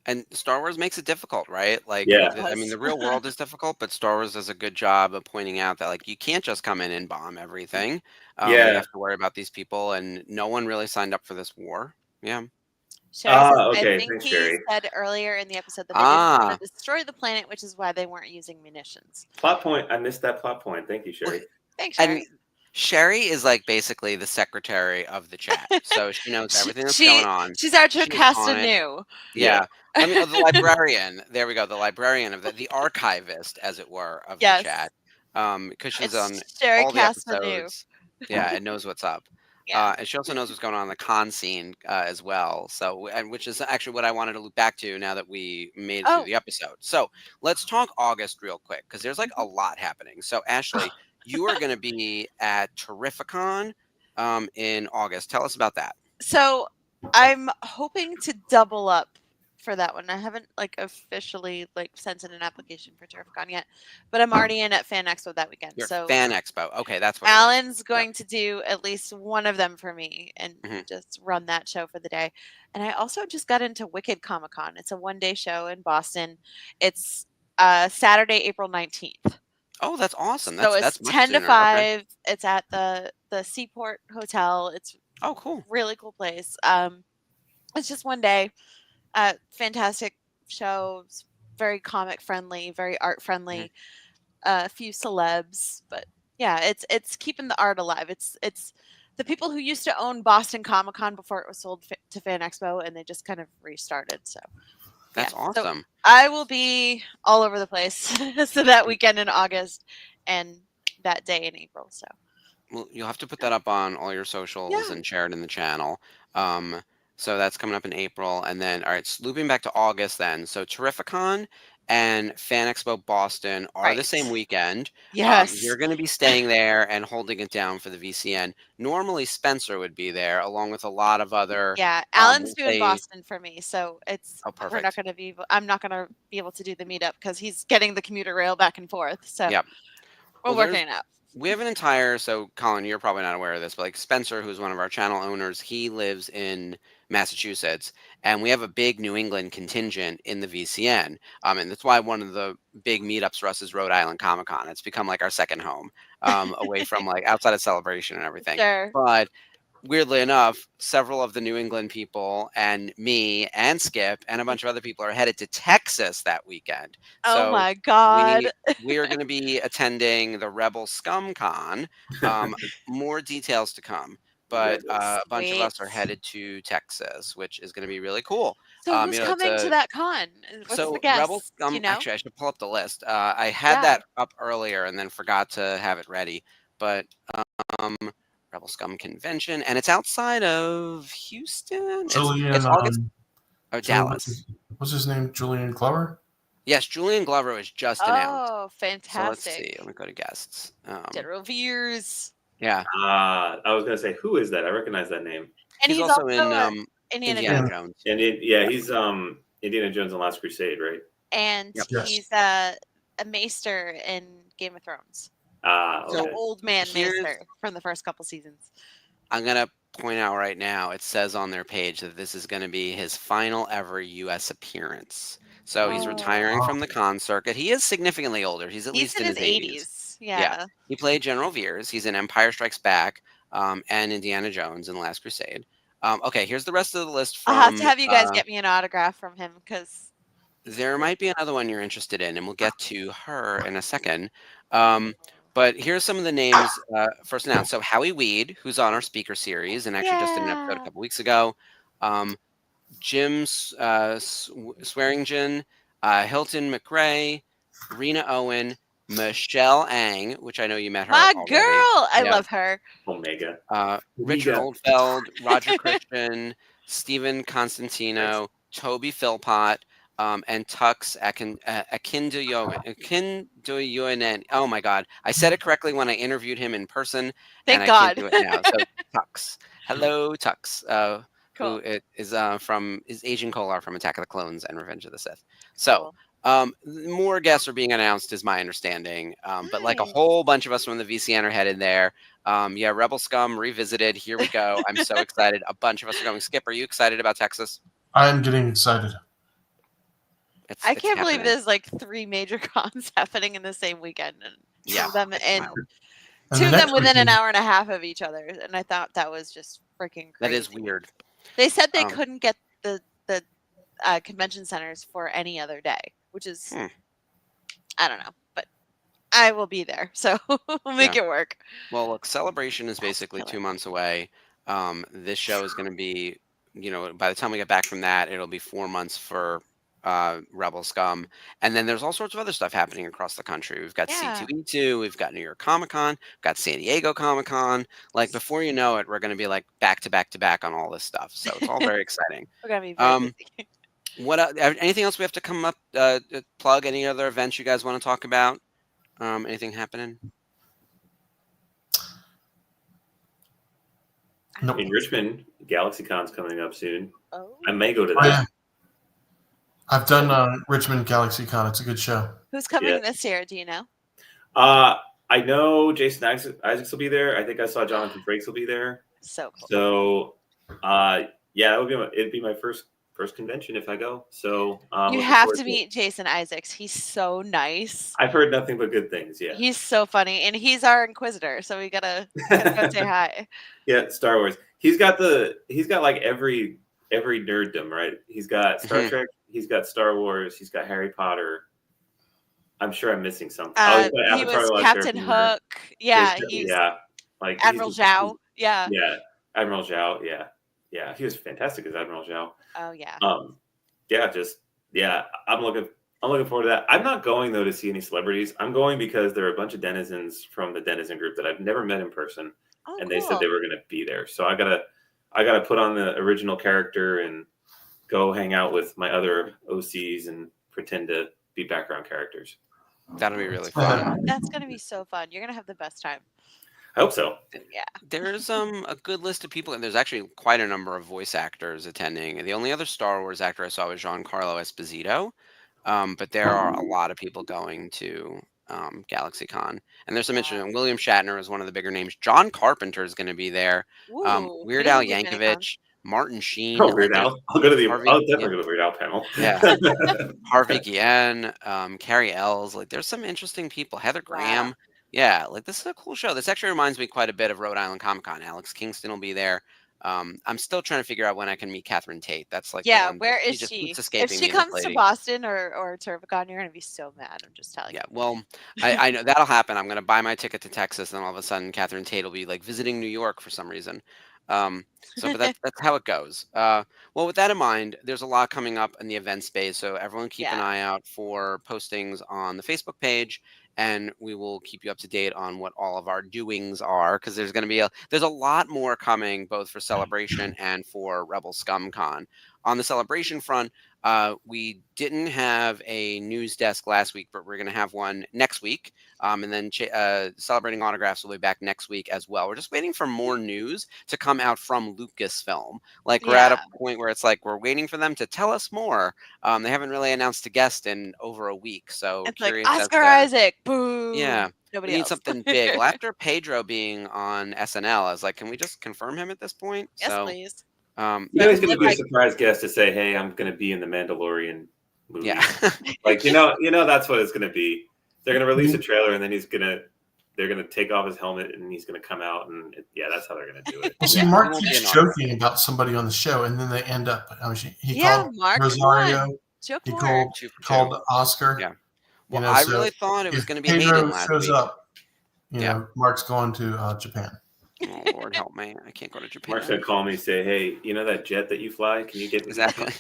Speaker 4: And Star Wars makes it difficult, right? Like,
Speaker 6: Yeah.
Speaker 4: I mean, the real world is difficult, but Star Wars does a good job of pointing out that, like, you can't just come in and bomb everything. We
Speaker 6: Yeah.
Speaker 4: have to worry about these people, and no one really signed up for this war. Yeah.
Speaker 3: Sherry says, I
Speaker 6: Okay.
Speaker 3: think
Speaker 6: Thanks,
Speaker 3: he
Speaker 6: Sherry.
Speaker 3: said earlier in the episode that they didn't want
Speaker 4: Ah,
Speaker 3: to destroy the planet, which is why they weren't using munitions.
Speaker 6: Plot point. I missed that plot point. Thank you, Sherry.
Speaker 3: Thanks,
Speaker 4: and
Speaker 3: Sherry.
Speaker 4: Sherry is like basically the secretary of the chat, so she knows everything that's
Speaker 3: She
Speaker 4: going on.
Speaker 3: she's our
Speaker 4: She's
Speaker 3: Jocasta
Speaker 4: on it.
Speaker 3: new.
Speaker 4: Yeah. I mean, the librarian. There we go. The librarian of the archivist, as it were, of the
Speaker 3: Yes.
Speaker 4: chat. Because she's on
Speaker 3: It's Sherry
Speaker 4: all the
Speaker 3: Casta new.
Speaker 4: episodes. Yeah, and knows what's up.
Speaker 3: Yeah.
Speaker 4: And she also knows what's going on in the con scene as well. So, and which is actually what I wanted to loop back to now that we made it through
Speaker 3: Oh.
Speaker 4: the episode. So let's talk August real quick because there's like a lot happening. So Ashley, you are going to be at Terrificon in August. Tell us about that.
Speaker 3: So I'm hoping to double up for that one. I haven't like officially like sent in an application for Terrificon yet, but I'm already in at Fan Expo that weekend.
Speaker 4: Your
Speaker 3: So
Speaker 4: Fan Expo. Okay, that's what it is.
Speaker 3: Alan's going to do at least one of them for me and
Speaker 4: Mhm.
Speaker 3: just run that show for the day. And I also just got into Wicked Comic Con. It's a one-day show in Boston. It's Saturday, April 19th.
Speaker 4: Oh, that's awesome.
Speaker 3: So
Speaker 4: That's
Speaker 3: it's
Speaker 4: much
Speaker 3: 10 to
Speaker 4: sooner. Okay.
Speaker 3: 5. It's at the Seaport Hotel. It's
Speaker 4: Oh, cool.
Speaker 3: really cool place. It's just one day. Fantastic shows, very comic friendly, very art friendly. A few celebs, but yeah, it's keeping the art alive. It's the people who used to own Boston Comic Con before it was sold to Fan Expo, and they just kind of restarted. So
Speaker 4: That's
Speaker 3: yeah. So
Speaker 4: awesome.
Speaker 3: I will be all over the place. So that weekend in August and that day in April. So
Speaker 4: Well, you'll have to put that up on all your socials
Speaker 3: Yeah.
Speaker 4: and share it in the channel. So that's coming up in April. And then, all right, looping back to August then. So Terrificon and Fan Expo Boston are the same
Speaker 3: Right.
Speaker 4: weekend.
Speaker 3: yes,
Speaker 4: You're going to be staying there and holding it down for the VCN. Normally, Spencer would be there along with a lot of other.
Speaker 3: yeah. Alan's
Speaker 4: we'll
Speaker 3: doing
Speaker 4: say-
Speaker 3: Boston for me, so it's
Speaker 4: Oh,
Speaker 3: we're not
Speaker 4: perfect.
Speaker 3: going to be. I'm not going to be able to do the meetup because he's getting the commuter rail back and forth. So
Speaker 4: Yep.
Speaker 3: we're
Speaker 4: Well, there's-
Speaker 3: working it out.
Speaker 4: We have an entire, so Colin, you're probably not aware of this, but like Spencer, who's one of our channel owners, he lives in Massachusetts, and we have a big New England contingent in the VCN. And that's why one of the big meetups for us is Rhode Island Comic Con. It's become like our second home, away from like outside of Celebration and everything.
Speaker 3: Sure.
Speaker 4: But weirdly enough, several of the New England people and me and Skip and a bunch of other people are headed to Texas that weekend.
Speaker 3: Oh
Speaker 4: So
Speaker 3: my god.
Speaker 4: we are going to be attending the Rebel Scum Con. More details to come, but a bunch of us are
Speaker 3: Sweet.
Speaker 4: headed to Texas, which is going to be really cool.
Speaker 3: So who's
Speaker 4: you know, it's
Speaker 3: coming to
Speaker 4: a-
Speaker 3: that con? What's
Speaker 4: so
Speaker 3: the guest?
Speaker 4: Rebel Scum.
Speaker 3: Do you know?
Speaker 4: Actually, I should pull up the list. I had
Speaker 3: Yeah.
Speaker 4: that up earlier and then forgot to have it ready. But Rebel Scum Convention, and it's outside of Houston.
Speaker 5: Julian,
Speaker 4: it's August. Oh,
Speaker 5: Julian-
Speaker 4: Dallas.
Speaker 5: What's his name? Julian Glover?
Speaker 4: Yes, Julian Glover was just announced.
Speaker 3: Oh,
Speaker 4: So let's
Speaker 3: fantastic.
Speaker 4: see. Let me go to guests.
Speaker 3: General Veers.
Speaker 4: Yeah,
Speaker 6: I was gonna say, who is that? I recognize that name.
Speaker 3: And
Speaker 4: he's also in
Speaker 3: Indiana
Speaker 4: Indiana
Speaker 3: Jones.
Speaker 4: Jones.
Speaker 6: And he's Indiana Jones and Last Crusade, right?
Speaker 3: And
Speaker 4: Yep.
Speaker 5: Yes.
Speaker 3: he's a maester in Game of Thrones.
Speaker 4: So-
Speaker 6: Okay.
Speaker 3: The old man
Speaker 4: Here's-
Speaker 3: maester from the first couple seasons.
Speaker 4: I'm gonna point out right now. It says on their page that this is going to be his final ever U.S. appearance. So he's
Speaker 3: Oh.
Speaker 4: retiring from the con circuit. He is significantly older. He's at
Speaker 3: He's
Speaker 4: least
Speaker 3: in
Speaker 4: in
Speaker 3: his 80s.
Speaker 4: Yeah.
Speaker 3: Yeah.
Speaker 4: He played General Veers. He's in Empire Strikes Back and Indiana Jones and Last Crusade. Okay, here's the rest of the list from.
Speaker 3: I'll have to have you guys get me an autograph from him because
Speaker 4: There might be another one you're interested in, and we'll get to her in a second. But here's some of the names first announced. So Howie Weed, who's on our speaker series, and actually just did an episode a
Speaker 3: Yeah.
Speaker 4: couple weeks ago. Jim Swearingen, Hilton McRae, Rena Owen, Michelle Ang, which I know you met her
Speaker 3: my
Speaker 4: already.
Speaker 3: girl, I
Speaker 4: Yeah.
Speaker 3: love her.
Speaker 6: Omega.
Speaker 4: Richard
Speaker 6: Omega.
Speaker 4: Oldfeld, Roger Christian, Stephen Constantino, Toby Philpott, and Tux Akindoyonen. Oh my God. I said it correctly when I interviewed him in person.
Speaker 3: Thank
Speaker 4: and I
Speaker 3: God.
Speaker 4: can't do it now. So Tux. Hello, Tux.
Speaker 3: Cool.
Speaker 4: Who is Agent Kolar from Attack of the Clones and Revenge of the Sith. So
Speaker 3: Cool.
Speaker 4: more guests are being announced, is my understanding. But like a
Speaker 3: Nice.
Speaker 4: whole bunch of us from the VCN are headed there. Yeah, Rebel Scum revisited. Here we go. I'm so excited. A bunch of us are going. Skip, are you excited about Texas?
Speaker 5: I am getting excited.
Speaker 3: I can't believe
Speaker 4: happening.
Speaker 3: there's like 3 major cons happening in the same weekend, and
Speaker 4: Yeah,
Speaker 3: two of them
Speaker 4: it's
Speaker 3: and
Speaker 4: wild.
Speaker 5: And
Speaker 3: two
Speaker 5: the
Speaker 3: of them
Speaker 5: next
Speaker 3: within an
Speaker 5: weekend,
Speaker 3: hour and a half of each other, and I thought that was just freaking
Speaker 4: That
Speaker 3: crazy.
Speaker 4: is weird.
Speaker 3: They said they
Speaker 4: Um,
Speaker 3: couldn't get the convention centers for any other day, which is
Speaker 4: Hmm.
Speaker 3: I don't know, but I will be there, so we'll make
Speaker 4: Yeah.
Speaker 3: it work.
Speaker 4: Well, look, Celebration is
Speaker 3: That's
Speaker 4: basically 2
Speaker 3: killer.
Speaker 4: months away. This show is going to be, by the time we get back from that, it'll be 4 months for Rebel Scum, and then there's all sorts of other stuff happening across the country. We've got
Speaker 3: Yeah.
Speaker 4: C2E2, we've got New York Comic Con, we've got San Diego Comic Con. Like before you know it, we're going to be like back to back to back on all this stuff. So it's all very exciting.
Speaker 3: We're gonna be very
Speaker 4: Um,
Speaker 3: busy.
Speaker 4: anything else we have to come up plug? Any other events you guys want to talk about? Anything happening?
Speaker 5: Nope.
Speaker 6: In Richmond, GalaxyCon's coming up soon.
Speaker 3: Oh.
Speaker 6: I may go to
Speaker 5: Oh,
Speaker 6: that.
Speaker 5: yeah. I've done Richmond GalaxyCon. It's a good show.
Speaker 3: Who's coming
Speaker 6: Yeah.
Speaker 3: this year? Do you know?
Speaker 6: I know Jason Isaacs will be there. I think I saw Jonathan Frakes will be there.
Speaker 3: So cool.
Speaker 6: So, yeah, it'd be my first convention if I go. So
Speaker 3: You
Speaker 6: looking
Speaker 3: have
Speaker 6: forward
Speaker 3: to
Speaker 6: it.
Speaker 3: meet Jason Isaacs. He's so nice.
Speaker 6: I've heard nothing but good things. Yeah,
Speaker 3: He's so funny, and he's our Inquisitor, so we gotta go say hi.
Speaker 6: yeah. Star Wars. He's got like every nerddom, right? He's got Star
Speaker 4: Mhm.
Speaker 6: Trek. He's got Star Wars. He's got Harry Potter. I'm sure I'm missing something.
Speaker 3: He was Captain Hook. Yeah, he was
Speaker 6: yeah, like
Speaker 3: Admiral Zhao. Yeah.
Speaker 6: Yeah, Admiral Zhao. Yeah, he was fantastic as Admiral Zhao.
Speaker 3: Oh yeah.
Speaker 6: I'm looking forward to that. I'm not going though to see any celebrities. I'm going because there are a bunch of denizens from the Denizen group that I've never met in person,
Speaker 3: Oh,
Speaker 6: and
Speaker 3: cool.
Speaker 6: they said they were going to be there. So I gotta put on the original character and go hang out with my other OCs and pretend to be background characters.
Speaker 4: That'll be really fun.
Speaker 3: That's gonna be so fun. You're gonna have the best time.
Speaker 6: I hope so.
Speaker 3: Yeah.
Speaker 4: There's a good list of people, and there's actually quite a number of voice actors attending. The only other Star Wars actor I saw was Giancarlo Esposito, but there are a lot of people going to GalaxyCon, and there's some interesting. William Shatner is one of the bigger names. John Carpenter is going to be there.
Speaker 3: Ooh,
Speaker 4: Weird
Speaker 3: we
Speaker 4: Al
Speaker 3: don't get many cons.
Speaker 4: Yankovic, Martin Sheen.
Speaker 6: Oh, Weird Al. I'll definitely go to the Weird Al panel.
Speaker 4: Yeah. Harvey Guillen, Carrie Ells. Like, there's some interesting people. Heather Graham.
Speaker 3: Wow.
Speaker 4: Yeah, like this is a cool show. This actually reminds me quite a bit of Rhode Island Comic Con. Alex Kingston will be there. I'm still trying to figure out when I can meet Catherine Tate. That's like the
Speaker 3: Yeah,
Speaker 4: one.
Speaker 3: where is
Speaker 4: just
Speaker 3: she?
Speaker 4: keeps
Speaker 3: If
Speaker 4: escaping
Speaker 3: she
Speaker 4: me, this
Speaker 3: comes to
Speaker 4: lady.
Speaker 3: Boston or Turvicon, you're gonna be so mad. I'm just telling you.
Speaker 4: Yeah, well, I know that'll happen. I'm gonna buy my ticket to Texas, and all of a sudden, Catherine Tate will be like visiting New York for some reason. But that's how it goes. Well, with that in mind, there's a lot coming up in the event space, so everyone keep an
Speaker 3: Yeah.
Speaker 4: eye out for postings on the Facebook page, and we will keep you up to date on what all of our doings are, because there's going to be there's a lot more coming, both for Celebration and for Rebel Scum Con. On the Celebration front, we didn't have a news desk last week, but we're going to have one next week. And then Celebrating Autographs will be back next week as well. We're just waiting for more news to come out from Lucasfilm. Like, we're at a point where it's like we're waiting for them to tell us more. They haven't really announced a guest in over a week, so
Speaker 3: It's like
Speaker 4: curious as
Speaker 3: Oscar
Speaker 4: to-
Speaker 3: Isaac. Boo.
Speaker 4: Yeah,
Speaker 3: Nobody
Speaker 4: we need
Speaker 3: else.
Speaker 4: something big. Well, after Pedro being on SNL, I was like, can we just confirm him at this point?
Speaker 3: Yes,
Speaker 4: So,
Speaker 3: please.
Speaker 6: You know, he's going to be a surprise guest to say, "Hey, I'm going to be in the Mandalorian movie."
Speaker 4: yeah.
Speaker 6: Like you know, that's what it's going to be. They're going to release a trailer, and then they're going to take off his helmet, and he's going to come out, and that's how they're going to do it.
Speaker 5: Well, see,
Speaker 4: Yeah,
Speaker 5: Mark
Speaker 4: it won't be
Speaker 5: keeps
Speaker 4: an
Speaker 5: joking about somebody on the show, and then they end up. He
Speaker 3: Yeah,
Speaker 5: called
Speaker 3: Mark
Speaker 5: Rosario.
Speaker 3: won. Joke
Speaker 5: He
Speaker 3: more.
Speaker 5: called Oscar.
Speaker 4: Yeah. Well,
Speaker 5: You know,
Speaker 4: I
Speaker 5: so
Speaker 4: really thought it was
Speaker 5: if
Speaker 4: going to be
Speaker 5: Pedro
Speaker 4: Hayden last
Speaker 5: shows
Speaker 4: week.
Speaker 5: up, you know, Mark's going to Japan.
Speaker 4: Oh, Lord help me. I can't go to Japan.
Speaker 6: Mark's going to call me and say, "Hey, you know that jet that you fly? Can you get me?"
Speaker 4: Exactly.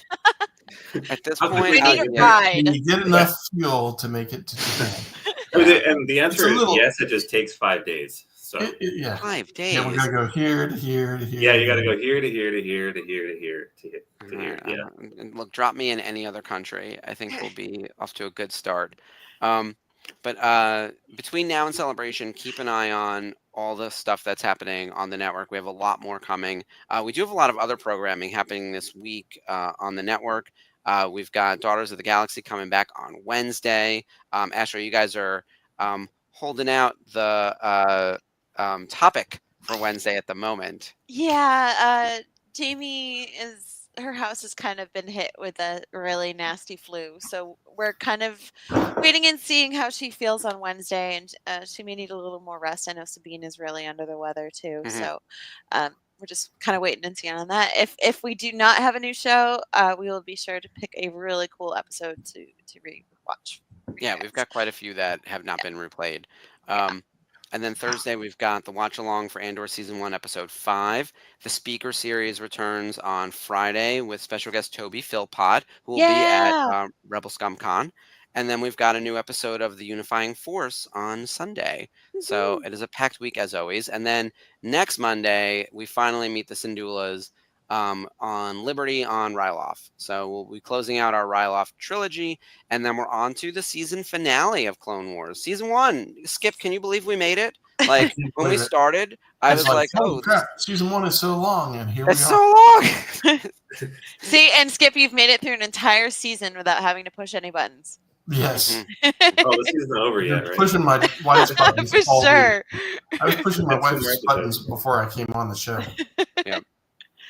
Speaker 4: At this
Speaker 6: I'm
Speaker 4: point,
Speaker 3: We need a
Speaker 5: Can
Speaker 3: ride.
Speaker 5: you get enough fuel to make it to Japan?
Speaker 6: And the answer is yes. It just takes 5 days. So
Speaker 5: Yeah.
Speaker 4: 5 days.
Speaker 5: Yeah, we're gonna go here to here to here.
Speaker 6: yeah, you got to go here to here to here to here to here to here to
Speaker 4: All
Speaker 6: here.
Speaker 4: right,
Speaker 6: Yeah.
Speaker 4: and look, drop me in any other country. I think we'll be off to a good start. But between now and Celebration, keep an eye on all the stuff that's happening on the network. We have a lot more coming. We do have a lot of other programming happening this week on the network. We've got Daughters of the Galaxy coming back on Wednesday. Asher, you guys are holding out the topic for Wednesday at the moment.
Speaker 3: Yeah, Jamie is her house has kind of been hit with a really nasty flu, so we're kind of waiting and seeing how she feels on Wednesday, and she may need a little more rest. I know Sabine is really under the weather too, so we're just kind of waiting and seeing on that. If we do not have a new show, we will be sure to pick a really cool episode to rewatch.
Speaker 4: Yeah, we've got quite a few that have not been replayed.
Speaker 3: Yeah.
Speaker 4: And then Thursday, we've got the watch along for Andor Season 1, Episode 5. The Speaker Series returns on Friday with special guest Toby Philpott, who will be at Rebel Scum Con. And then we've got a new episode of The Unifying Force on Sunday. So it is a packed week as always. And then next Monday, we finally meet the Syndulas on Liberty on Ryloth. So we'll be closing out our Ryloth trilogy, and then we're on to the season finale of Clone Wars. Season 1. Skip, can you believe we made it? Like, when we started, I was like,
Speaker 5: oh crap, season 1 is so long, and here
Speaker 4: it's
Speaker 5: we are.
Speaker 4: so long!
Speaker 3: See, and Skip, you've made it through an entire season without having to push any buttons.
Speaker 5: Yes.
Speaker 6: Oh, the season's not over yet, right?
Speaker 5: Pushing my wife's buttons.
Speaker 3: For
Speaker 5: all
Speaker 3: sure.
Speaker 5: week. I was pushing my wife's buttons before I came on the show.
Speaker 4: Yeah.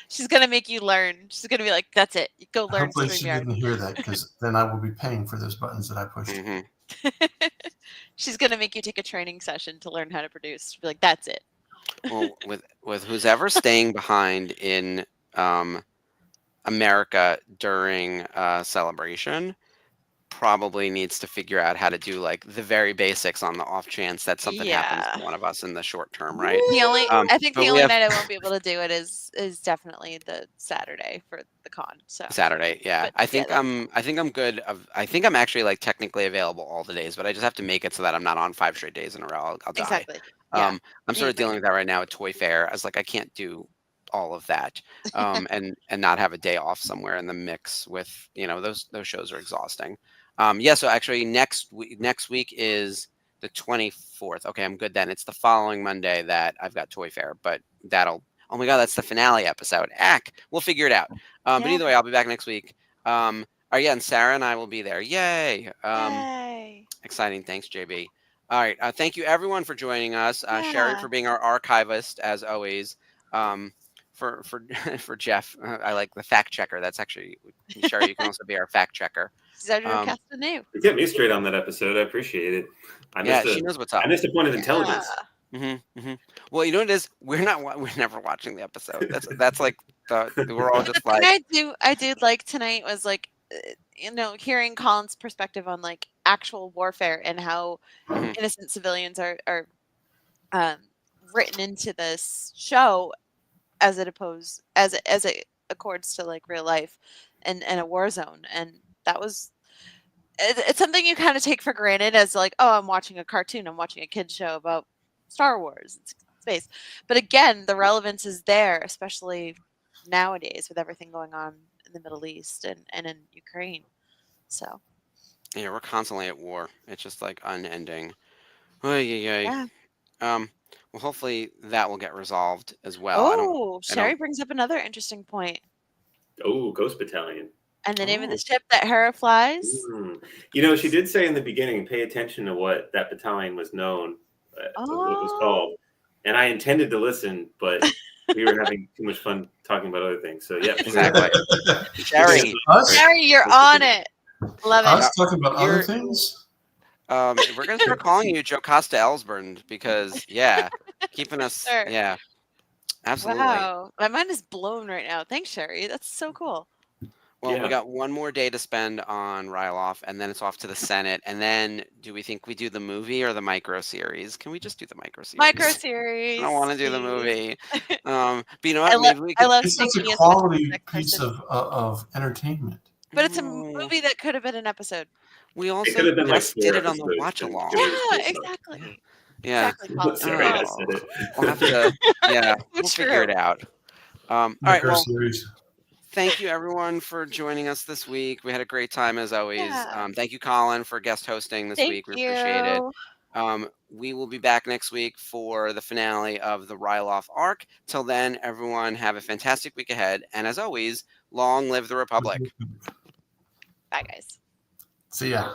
Speaker 3: She's gonna make you learn. She's gonna be like, "That's it. You go learn
Speaker 5: Hopefully she
Speaker 3: StreamYard."
Speaker 5: didn't hear that, because then I will be paying for those buttons that I pushed.
Speaker 3: She's gonna make you take a training session to learn how to produce. She'll be like, "That's it."
Speaker 4: Well, with who's ever staying behind in America during Celebration probably needs to figure out how to do like the very basics on the off chance that something happens to one of us in the short term, right?
Speaker 3: The only I think the only
Speaker 4: have-
Speaker 3: night I won't be able to do it is definitely the Saturday for the con. So
Speaker 4: Saturday, yeah.
Speaker 3: But,
Speaker 4: I think
Speaker 3: yeah,
Speaker 4: I'm good. I think I'm actually like technically available all the days, but I just have to make it so that I'm not on 5 straight days in a row. I'll die.
Speaker 3: exactly. Yeah.
Speaker 4: I'm sort of dealing with that right now at Toy Fair. I was like, I can't do all of that, and not have a day off somewhere in the mix with those shows are exhausting. Yeah, so actually next week is the 24th. Okay, I'm good then. It's the following Monday that I've got Toy Fair, but oh my god, that's the finale episode. We'll figure it out. But either way, I'll be back next week. Yeah, and Sarah and I will be there. Yay!
Speaker 3: Yay.
Speaker 4: Exciting. Thanks, JB. All right. Thank you everyone for joining us. Sherry for being our archivist as always. For Jeff, I like the fact checker. That's actually Sherry. You can also be our fact checker.
Speaker 3: New.
Speaker 6: You kept me straight on that episode. I apprate it.
Speaker 4: She knows what's up.
Speaker 6: I missed a point of intelligence.
Speaker 4: Well, you know what it is? We're never watching the episode. That's like we're all just like.
Speaker 3: I do like tonight was like, hearing Colin's perspective on like actual warfare and how innocent civilians are written into this show as it accords to like real life and a war zone. And that was it's something you kind of take for granted as like, oh, I'm watching a cartoon, I'm watching a kid's show about Star Wars, it's space. But again, the relevance is there, especially nowadays with everything going on in the Middle East and in Ukraine. So
Speaker 4: yeah, we're constantly at war. It's just like unending. Yeah. Well, hopefully that will get resolved as well.
Speaker 3: Sherry brings up another interesting point.
Speaker 6: Oh, Ghost Battalion.
Speaker 3: And the name of the ship that Hera flies.
Speaker 6: She did say in the beginning, pay attention to what that battalion was known, what it was called. And I intended to listen, but we were having too much fun talking about other things. So yeah,
Speaker 4: exactly. Sherry,
Speaker 3: you're on it. Love it.
Speaker 5: Us talking about other things.
Speaker 4: We're gonna start calling you Jocasta Ellsburn because keeping us absolutely.
Speaker 3: Wow, my mind is blown right now. Thanks, Sherry. That's so cool.
Speaker 4: Well, we got one more day to spend on Ryloth, and then it's off to the Senate. And then, do we think we do the movie or the micro series? Can we just do the micro series?
Speaker 3: Micro series.
Speaker 4: I don't want to do the movie. But you know what?
Speaker 3: I love
Speaker 5: it's such a quality piece of entertainment.
Speaker 3: But it's a movie that could have been an episode.
Speaker 4: We also just did it on the watch along.
Speaker 3: Yeah, exactly.
Speaker 4: Yeah.
Speaker 3: Exactly.
Speaker 6: Sorry, I said it.
Speaker 4: We'll have to. Yeah, we'll figure it out. All right. Well, thank you everyone for joining us this week. We had a great time as always. Thank you, Colin, for guest hosting this week. We appreciate it. We will be back next week for the finale of the Ryloth arc. Till then, everyone have a fantastic week ahead. And as always, long live the Republic.
Speaker 3: Bye, guys.
Speaker 5: See ya.